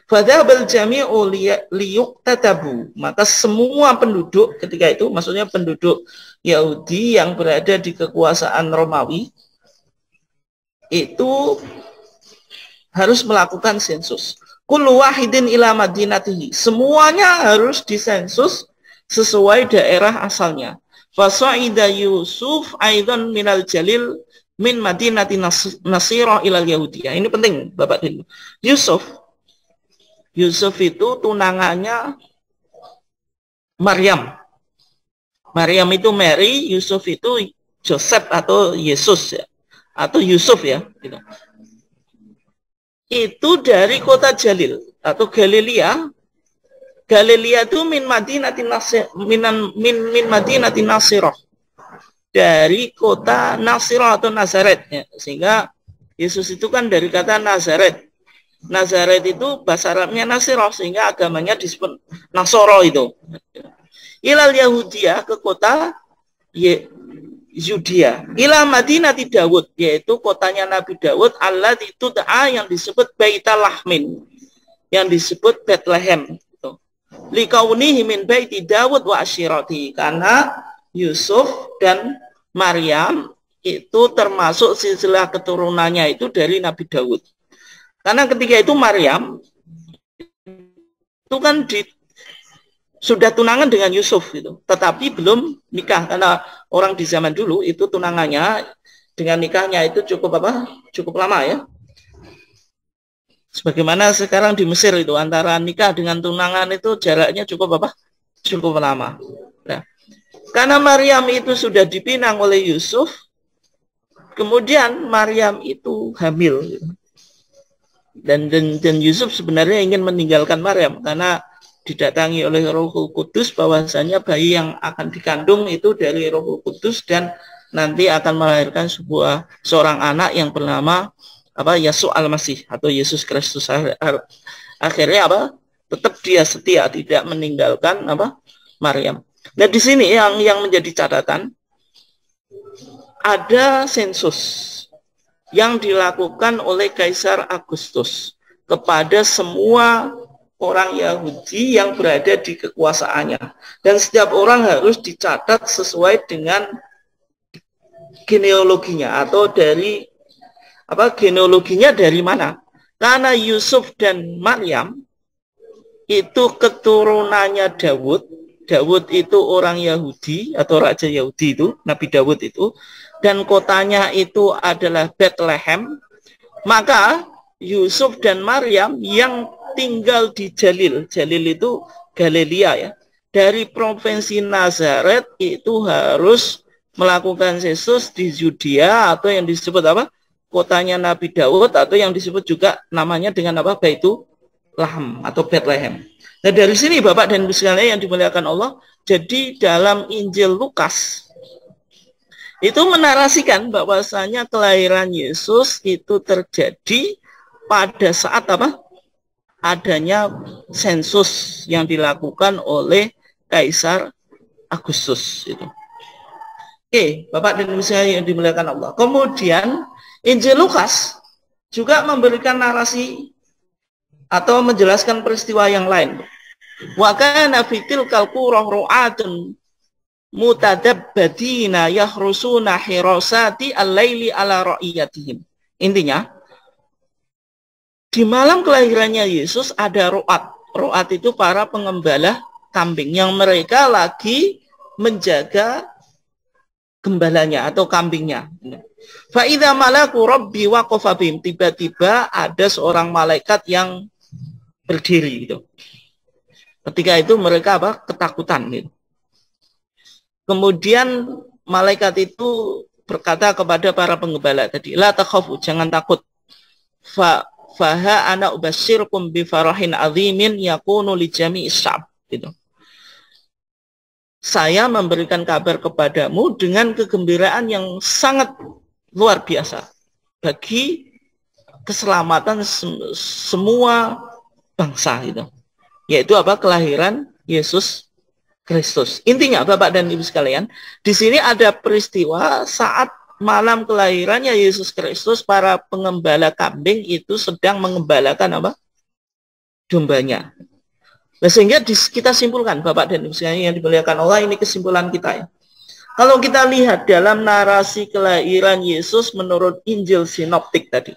Fadhabal jami'u liyuktatabu. Maka semua penduduk ketika itu, maksudnya penduduk Yahudi yang berada di kekuasaan Romawi, itu harus melakukan sensus. Kullu wahidin ila madinatihi. Semuanya harus disensus sesuai daerah asalnya. Fasa'ida Yusuf aidan minal jalil min madinati nasirah ilal Yahudiyah. Ini penting Bapak Ibu. Yusuf itu tunangannya Maryam. Maryam itu Mary, Yusuf itu Joseph atau Yesus ya, atau Yusuf ya. Gitu. Itu dari kota Jalil atau Galilea. Galilea itu min Madinati Nasirah. Dari kota Nasirah atau Nazaret ya. Sehingga Yesus itu kan dari kata Nazaret. Nazaret itu bahasa Arabnya Nasirah, sehingga agamanya disebut Nasoro itu. Ilal Yahudiyah, ke kota Yudea. Ila Madinati Dawud, yaitu kotanya Nabi Dawud, Allah itu yang disebut Baitalahmin, yang disebut Bethlehem. Likaunihi min baiti Dawud wa asyirati, karena Yusuf dan Maryam itu termasuk silsilah keturunannya itu dari Nabi Dawud. Karena ketika itu Maryam itu kan sudah tunangan dengan Yusuf gitu, tetapi belum nikah, karena orang di zaman dulu itu tunangannya dengan nikahnya itu cukup lama ya. Sebagaimana sekarang di Mesir itu antara nikah dengan tunangan itu jaraknya cukup lama. Nah, karena Maryam itu sudah dipinang oleh Yusuf, kemudian Maryam itu hamil gitu. Dan Yusuf sebenarnya ingin meninggalkan Maryam karena didatangi oleh Roh Kudus bahwasanya bayi yang akan dikandung itu dari Roh Kudus dan nanti akan melahirkan seorang anak yang bernama Yesus Al-Masih atau Yesus Kristus. Akhirnya tetap dia setia, tidak meninggalkan Maryam. Nah di sini yang menjadi catatan ada sensus yang dilakukan oleh Kaisar Agustus kepada semua orang Yahudi yang berada di kekuasaannya, dan setiap orang harus dicatat sesuai dengan genealoginya atau dari genealoginya dari mana, karena Yusuf dan Maryam itu keturunannya Dawud itu orang Yahudi atau raja Yahudi itu, Nabi Dawud itu, dan kotanya itu adalah Bethlehem. Maka Yusuf dan Maryam yang tinggal di Jalil itu Galilea ya. Dari provinsi Nazaret itu harus melakukan sensus di Yudea atau yang disebut apa? Kotanya Nabi Daud atau yang disebut juga namanya dengan apa? Baitulaham atau Bethlehem. Nah dari sini Bapak dan Ibu sekalian yang dimuliakan Allah, jadi dalam Injil Lukas itu menarasikan bahwasanya kelahiran Yesus itu terjadi pada saat apa? Adanya sensus yang dilakukan oleh Kaisar Agustus itu. Oke, Bapak dan Ibu sekalian yang dimuliakan Allah. Kemudian Injil Lukas juga memberikan narasi atau menjelaskan peristiwa yang lain. Wa kana fitil kalqurah ru'atun mutadabbadina yahrusuna hirasati al-laili ala ra'iyatihim. Intinya, di malam kelahirannya Yesus ada ru'at. Ru'at itu para pengembala kambing yang mereka lagi menjaga gembalanya atau kambingnya. Fa idza malaku rabbi waqafa bihim, tiba-tiba ada seorang malaikat yang berdiri gitu. Ketika itu mereka apa? Ketakutan gitu. Kemudian malaikat itu berkata kepada para penggembala tadi, la takhafu, jangan takut. Faha ana ubasyirkum bi farahin azimin yakunu li jami'is sya'b gitu. Saya memberikan kabar kepadamu dengan kegembiraan yang sangat luar biasa bagi keselamatan semua bangsa itu. Yaitu apa? Kelahiran Yesus Kristus. Intinya Bapak dan Ibu sekalian, di sini ada peristiwa saat malam kelahirannya Yesus Kristus, para pengembala kambing itu sedang mengembalakan apa? Dombanya. Nah, sehingga kita simpulkan Bapak dan Ibu sekalian yang dimuliakan Allah, ini kesimpulan kita ya. Kalau kita lihat dalam narasi kelahiran Yesus menurut Injil Sinoptik tadi.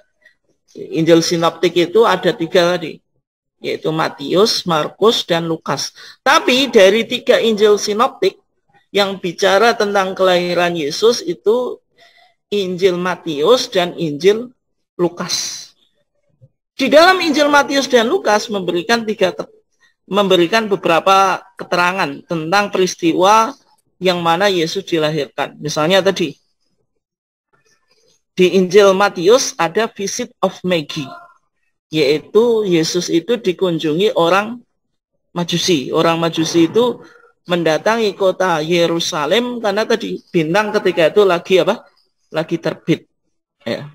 Injil Sinoptik itu ada 3 tadi, yaitu Matius, Markus, dan Lukas. Tapi dari 3 Injil Sinoptik yang bicara tentang kelahiran Yesus itu Injil Matius dan Injil Lukas. Di dalam Injil Matius dan Lukas memberikan beberapa keterangan tentang peristiwa yang mana Yesus dilahirkan. Misalnya tadi, di Injil Matius ada visit of Magi, yaitu Yesus itu dikunjungi orang Majusi. Orang Majusi itu mendatangi kota Yerusalem karena tadi bintang ketika itu lagi apa? Lagi terbit. Ya.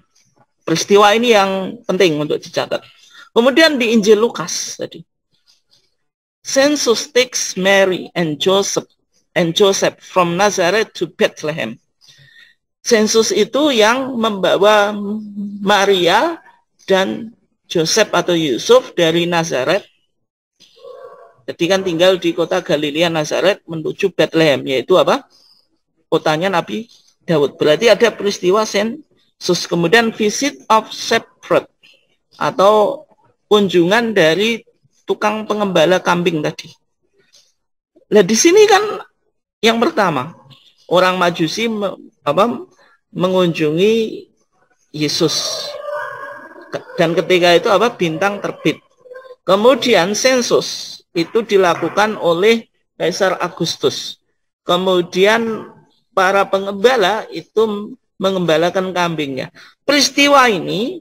Peristiwa ini yang penting untuk dicatat. Kemudian di Injil Lukas tadi, census takes Mary and Joseph from Nazareth to Bethlehem. Sensus itu yang membawa Maria dan Joseph atau Yusuf dari Nazaret. Jadi kan tinggal di kota Galilea Nazaret menuju Bethlehem, yaitu apa? Kotanya Nabi Daud. Berarti ada peristiwa sensus. Kemudian visit of shepherd atau kunjungan dari tukang pengembala kambing tadi. Nah di sini kan yang pertama orang Majusi mengunjungi Yesus, dan ketika itu apa? Bintang terbit. Kemudian sensus itu dilakukan oleh Kaisar Agustus. Kemudian para pengembala itu mengembalakan kambingnya. Peristiwa ini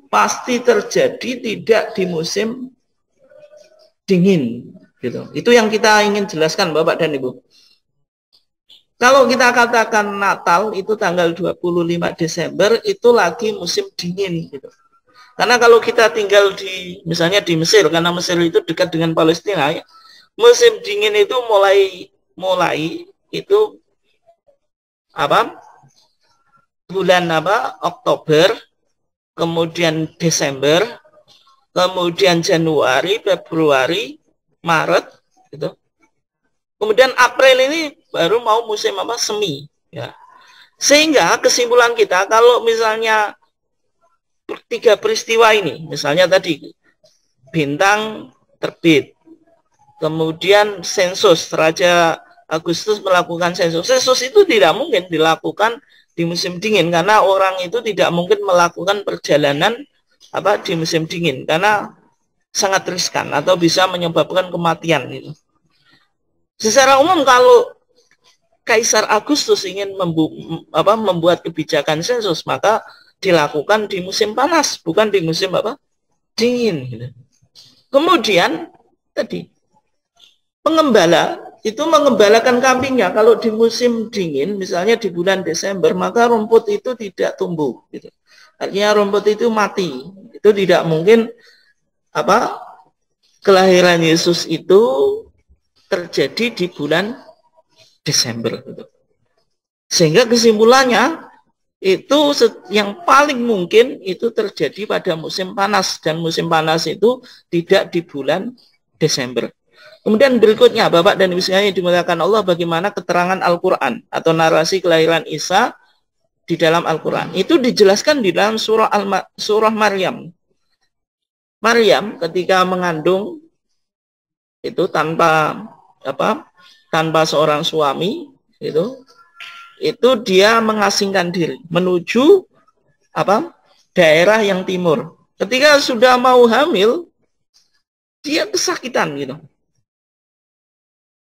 pasti terjadi tidak di musim dingin gitu. Itu yang kita ingin jelaskan Bapak dan Ibu. Kalau kita katakan Natal itu tanggal 25 Desember itu lagi musim dingin gitu. Karena kalau kita tinggal di misalnya di Mesir, karena Mesir itu dekat dengan Palestina ya, musim dingin itu mulai itu apa? Bulan apa? Oktober, kemudian Desember, kemudian Januari, Februari, Maret gitu. Kemudian April ini baru mau musim apa? Semi ya. Sehingga kesimpulan kita kalau misalnya 3 peristiwa ini, misalnya tadi bintang terbit, kemudian sensus, Raja Agustus melakukan sensus. Sensus itu tidak mungkin dilakukan di musim dingin karena orang itu tidak mungkin melakukan perjalanan apa di musim dingin karena sangat riskan atau bisa menyebabkan kematian gitu. Secara umum kalau Kaisar Agustus ingin membuat kebijakan sensus, maka dilakukan di musim panas, bukan di musim dingin. Gitu. Kemudian tadi pengembala itu mengembalakan kambingnya kalau di musim dingin, misalnya di bulan Desember, maka rumput itu tidak tumbuh. Gitu. Artinya rumput itu mati. Itu tidak mungkin kelahiran Yesus itu terjadi di bulan Desember. Gitu. Sehingga kesimpulannya itu yang paling mungkin itu terjadi pada musim panas, dan musim panas itu tidak di bulan Desember. Kemudian berikutnya, Bapak dan Ibu sekalian yang dimuliakan Allah, bagaimana keterangan Al-Quran atau narasi kelahiran Isa di dalam Al-Quran. Itu dijelaskan di dalam surah Maryam. Maryam ketika mengandung itu tanpa seorang suami, itu dia mengasingkan diri menuju daerah yang timur. Ketika sudah mau hamil, dia kesakitan gitu.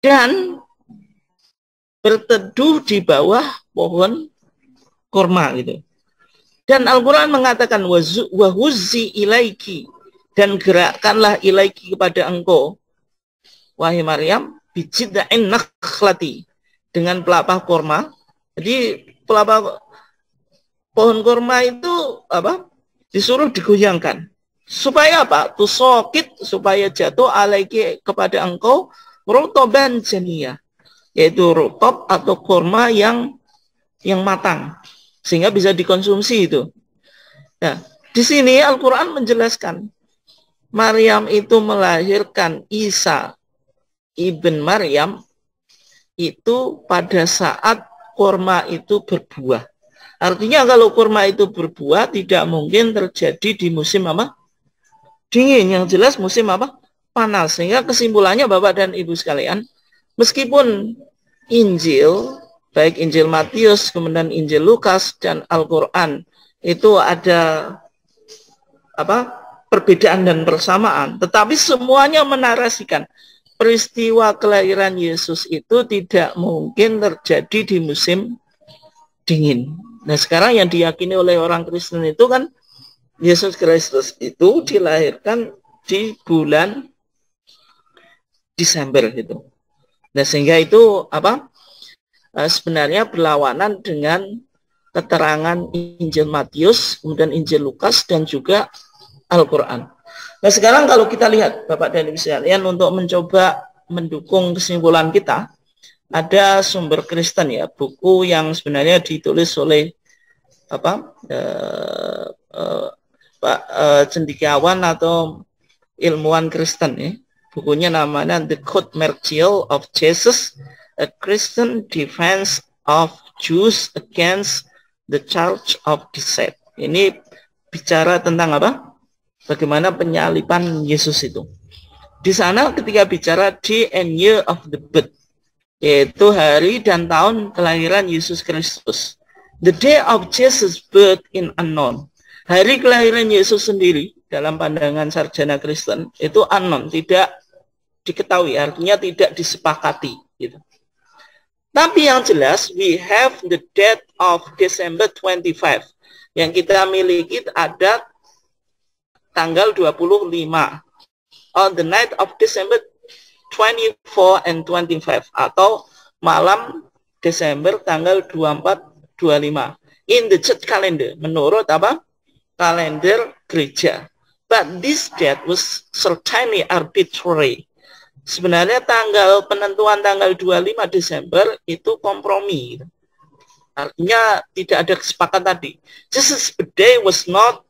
Dan berteduh di bawah pohon kurma gitu. Dan Al-Quran mengatakan wahuzzi ilaiki, dan gerakkanlah ilaiki kepada engkau, wahai Maryam, bijid'in nakhlati, dengan pelapah kurma. Jadi pelapah pohon kurma itu disuruh digoyangkan. Supaya apa? Tusokit, supaya jatuh alaiki kepada engkau rutoban jania, yaitu rutop atau kurma yang matang, sehingga bisa dikonsumsi itu. Nah, di sini Al-Quran menjelaskan Maryam itu melahirkan Isa ibn Maryam itu pada saat kurma itu berbuah. Artinya kalau kurma itu berbuah tidak mungkin terjadi di musim dingin, yang jelas musim panas. Sehingga kesimpulannya Bapak dan Ibu sekalian, meskipun Injil, baik Injil Matius, kemudian Injil Lukas dan Al-Quran itu ada perbedaan dan persamaan, tetapi semuanya menarasikan peristiwa kelahiran Yesus itu tidak mungkin terjadi di musim dingin. Nah, sekarang yang diyakini oleh orang Kristen itu kan Yesus Kristus itu dilahirkan di bulan Desember gitu. Nah, sehingga itu sebenarnya berlawanan dengan keterangan Injil Matius, kemudian Injil Lukas, dan juga Al-Quran. Nah, sekarang kalau kita lihat Bapak dan Ibu sekalian, untuk mencoba mendukung kesimpulan kita, ada sumber Kristen ya, buku yang sebenarnya ditulis oleh cendekiawan atau ilmuwan Kristen ya. Bukunya namanya The Code Mercial of Jesus, A Christian Defense of Jews Against the Charge of Deceit. Ini bicara tentang bagaimana penyaliban Yesus itu. Di sana ketika bicara day and year of the birth, yaitu hari dan tahun kelahiran Yesus Kristus. The day of Jesus' birth in unknown. Hari kelahiran Yesus sendiri dalam pandangan sarjana Kristen itu unknown, tidak diketahui, artinya tidak disepakati gitu. Tapi yang jelas we have the date of December 25. Yang kita miliki ada tanggal 25. On the night of December 24 and 25, atau malam Desember tanggal 24-25 in the church calendar, menurut kalender gereja. But this date was certainly arbitrary. Sebenarnya penentuan tanggal 25 Desember itu kompromi. Artinya tidak ada kesepakatan tadi. Jesus' birthday was not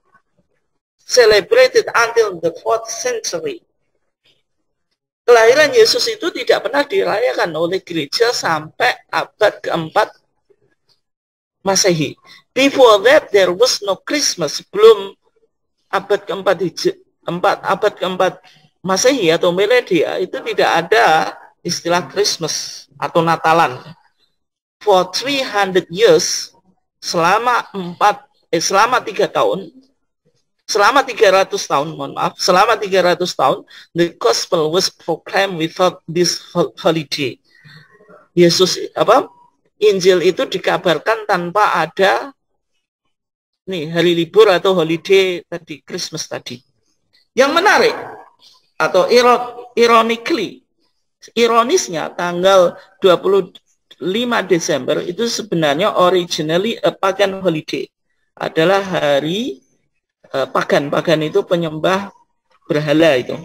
celebrated until the 4th century. Kelahiran Yesus itu tidak pernah dirayakan oleh gereja sampai abad keempat Masehi. Before that there was no Christmas. Sebelum abad keempat Masehi atau Miledia itu tidak ada istilah Christmas atau Natalan. For 300 years, selama 300 tahun, selama 300 tahun, the gospel was proclaimed without this holiday. Yesus Injil itu dikabarkan tanpa ada hari libur atau holiday tadi, Christmas tadi. Yang menarik atau ironisnya tanggal 25 Desember itu sebenarnya originally a pagan holiday, adalah hari pagan. Pagan itu penyembah berhala itu,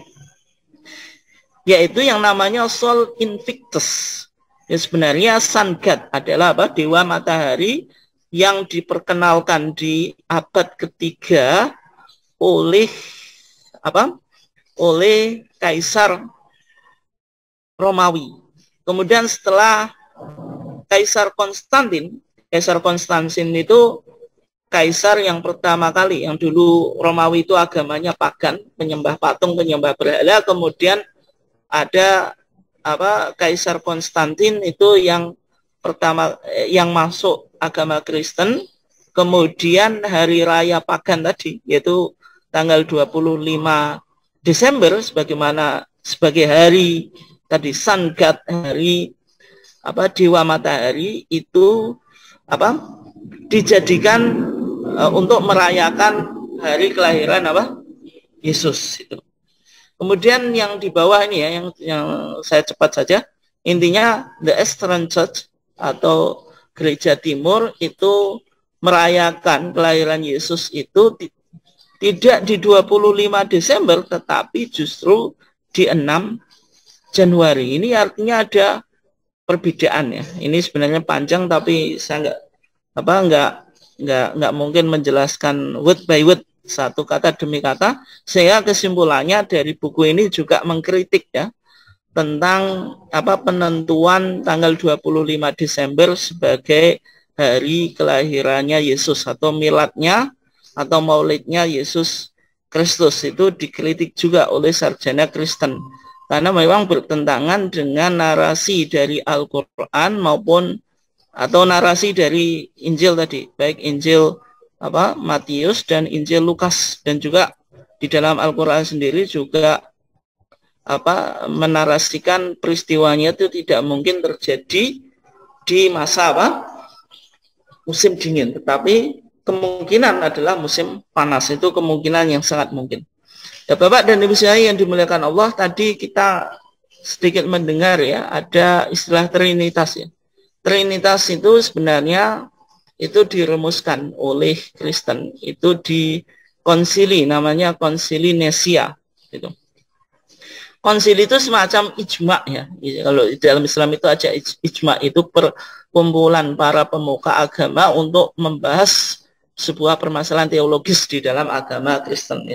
yaitu yang namanya Sol Invictus. Ya, sebenarnya Sun God adalah dewa matahari yang diperkenalkan di abad ketiga oleh Kaisar Romawi. Kemudian setelah Kaisar Konstantin itu kaisar yang pertama kali, yang dulu Romawi itu agamanya pagan, penyembah patung, penyembah berhala. Kemudian ada Kaisar Konstantin itu yang pertama yang masuk agama Kristen. Kemudian hari raya pagan tadi, yaitu tanggal 25 Desember sebagai hari tadi Sun God, hari dewa matahari, itu dijadikan untuk merayakan hari kelahiran Yesus itu. Kemudian yang di bawah ini ya, yang saya cepat saja, intinya the Eastern Church atau Gereja Timur itu merayakan kelahiran Yesus itu tidak di 25 Desember, tetapi justru di 6 Januari. Ini artinya ada perbedaan ya. Ini sebenarnya panjang, tapi saya nggak mungkin menjelaskan word by word, satu kata demi kata. Sehingga kesimpulannya dari buku ini juga mengkritik ya tentang penentuan tanggal 25 Desember sebagai hari kelahirannya Yesus atau miladnya atau maulidnya Yesus Kristus. Itu dikritik juga oleh sarjana Kristen karena memang bertentangan dengan narasi dari Al-Qur'an maupun atau narasi dari Injil tadi, baik Injil Matius dan Injil Lukas, dan juga di dalam Al-Qur'an sendiri juga menarasikan peristiwanya itu tidak mungkin terjadi di masa musim dingin, tetapi kemungkinan adalah musim panas. Itu kemungkinan yang sangat mungkin. Ya, Bapak dan Ibu sekalian yang dimuliakan Allah, tadi kita sedikit mendengar ya ada istilah Trinitas ya. Trinitas itu sebenarnya itu dirumuskan oleh Kristen itu di konsili, namanya konsili Nesia gitu. Konsili itu semacam ijma ya. Kalau di dalam Islam itu aja ijma, itu perkumpulan para pemuka agama untuk membahas sebuah permasalahan teologis di dalam agama Kristen.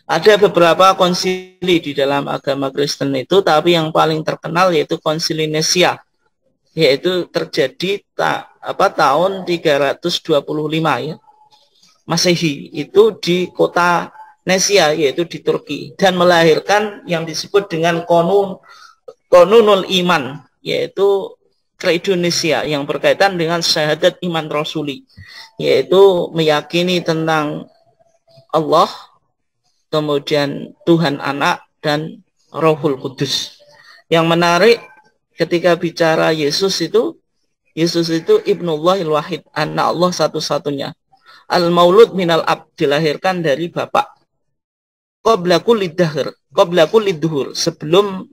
Ada beberapa konsili di dalam agama Kristen itu, tapi yang paling terkenal yaitu konsili Nesia, yaitu terjadi tahun 325 ya Masehi, itu di kota Nesia, yaitu di Turki, dan melahirkan yang disebut dengan Konunul Iman, yaitu Indonesia yang berkaitan dengan syahadat iman rasuli, yaitu meyakini tentang Allah, kemudian Tuhan Anak dan Rohul Kudus. Yang menarik ketika bicara Yesus itu Ibnullahil Wahid, anak Allah satu-satunya. Al-Maulud minal Ab, dilahirkan dari Bapak. Qabla kulli duhur, sebelum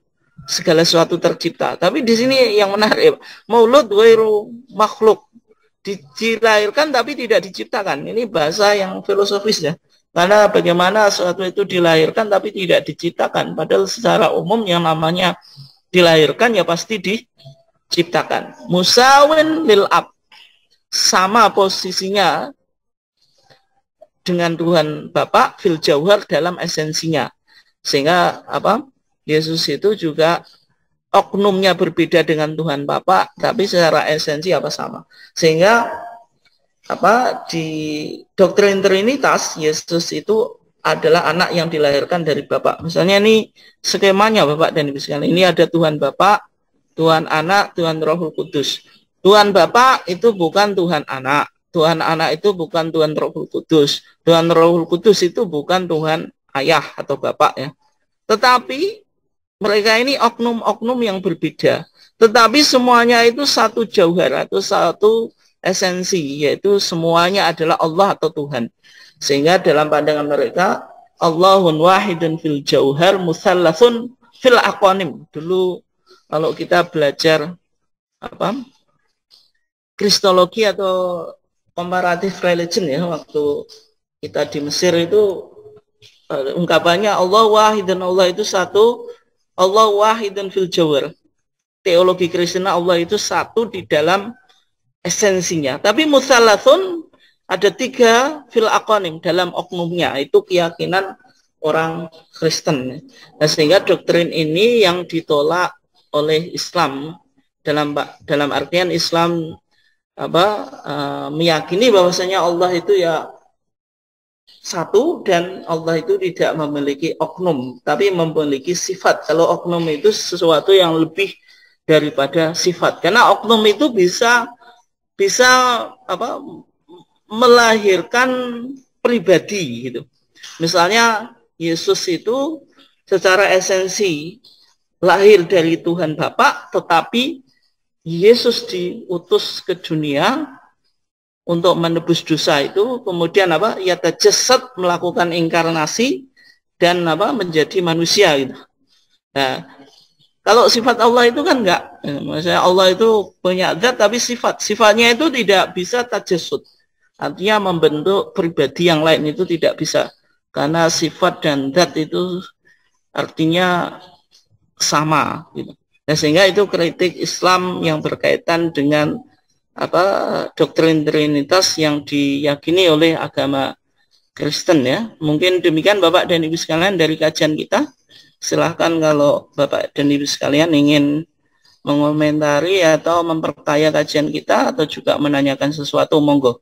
segala sesuatu tercipta. Tapi di sini yang menarik, Maulud ghairu makhluk, dilahirkan tapi tidak diciptakan. Ini bahasa yang filosofis ya. Karena bagaimana sesuatu itu dilahirkan tapi tidak diciptakan, padahal secara umum yang namanya dilahirkan ya pasti diciptakan. Musawin lil Ab, sama posisinya dengan Tuhan Bapa fil jauhar, dalam esensinya. Sehingga Yesus itu juga oknumnya berbeda dengan Tuhan Bapa, tapi secara esensi sama. Sehingga di doktrin Trinitas, Yesus itu adalah anak yang dilahirkan dari Bapa. Misalnya ini skemanya Bapak dan Ibu sekalian. Ini ada Tuhan Bapa, Tuhan Anak, Tuhan Rohul Kudus. Tuhan Bapa itu bukan Tuhan Anak. Tuhan Anak itu bukan Tuhan Rohul Kudus. Tuhan Rohul Kudus itu bukan Tuhan Ayah atau Bapak ya. Tetapi mereka ini oknum-oknum yang berbeda, tetapi semuanya itu satu jauhar atau satu esensi, yaitu semuanya adalah Allah atau Tuhan. Sehingga dalam pandangan mereka, Allahun wahidun fil jauhar musallasun fil aqwanim. Dulu kalau kita belajar kristologi atau comparative religion ya, waktu kita di Mesir itu ungkapannya Allah wahid dan Allah itu satu, Allah wahid dan fil jawar. Teologi Kristen Allah itu satu di dalam esensinya, tapi musallasun ada tiga fil aqwanim dalam oknumnya. Itu keyakinan orang Kristen. Nah, sehingga doktrin ini yang ditolak oleh Islam dalam artian Islam meyakini bahwasanya Allah itu ya satu dan Allah itu tidak memiliki oknum, tapi memiliki sifat. Kalau oknum itu sesuatu yang lebih daripada sifat, karena oknum itu bisa melahirkan pribadi gitu. Misalnya Yesus itu secara esensi lahir dari Tuhan Bapa, tetapi Yesus diutus ke dunia untuk menebus dosa itu, kemudian ya tajasad, melakukan inkarnasi dan menjadi manusia gitu. Nah, kalau sifat Allah itu kan enggak, maksudnya Allah itu punya zat tapi sifatnya itu tidak bisa tajasud, artinya membentuk pribadi yang lain itu tidak bisa, karena sifat dan zat itu artinya sama gitu. Nah, sehingga itu kritik Islam yang berkaitan dengan doktrin Trinitas yang diyakini oleh agama Kristen ya. Mungkin demikian Bapak dan Ibu sekalian dari kajian kita. Silahkan kalau Bapak dan Ibu sekalian ingin mengomentari atau memperkaya kajian kita atau juga menanyakan sesuatu, monggo.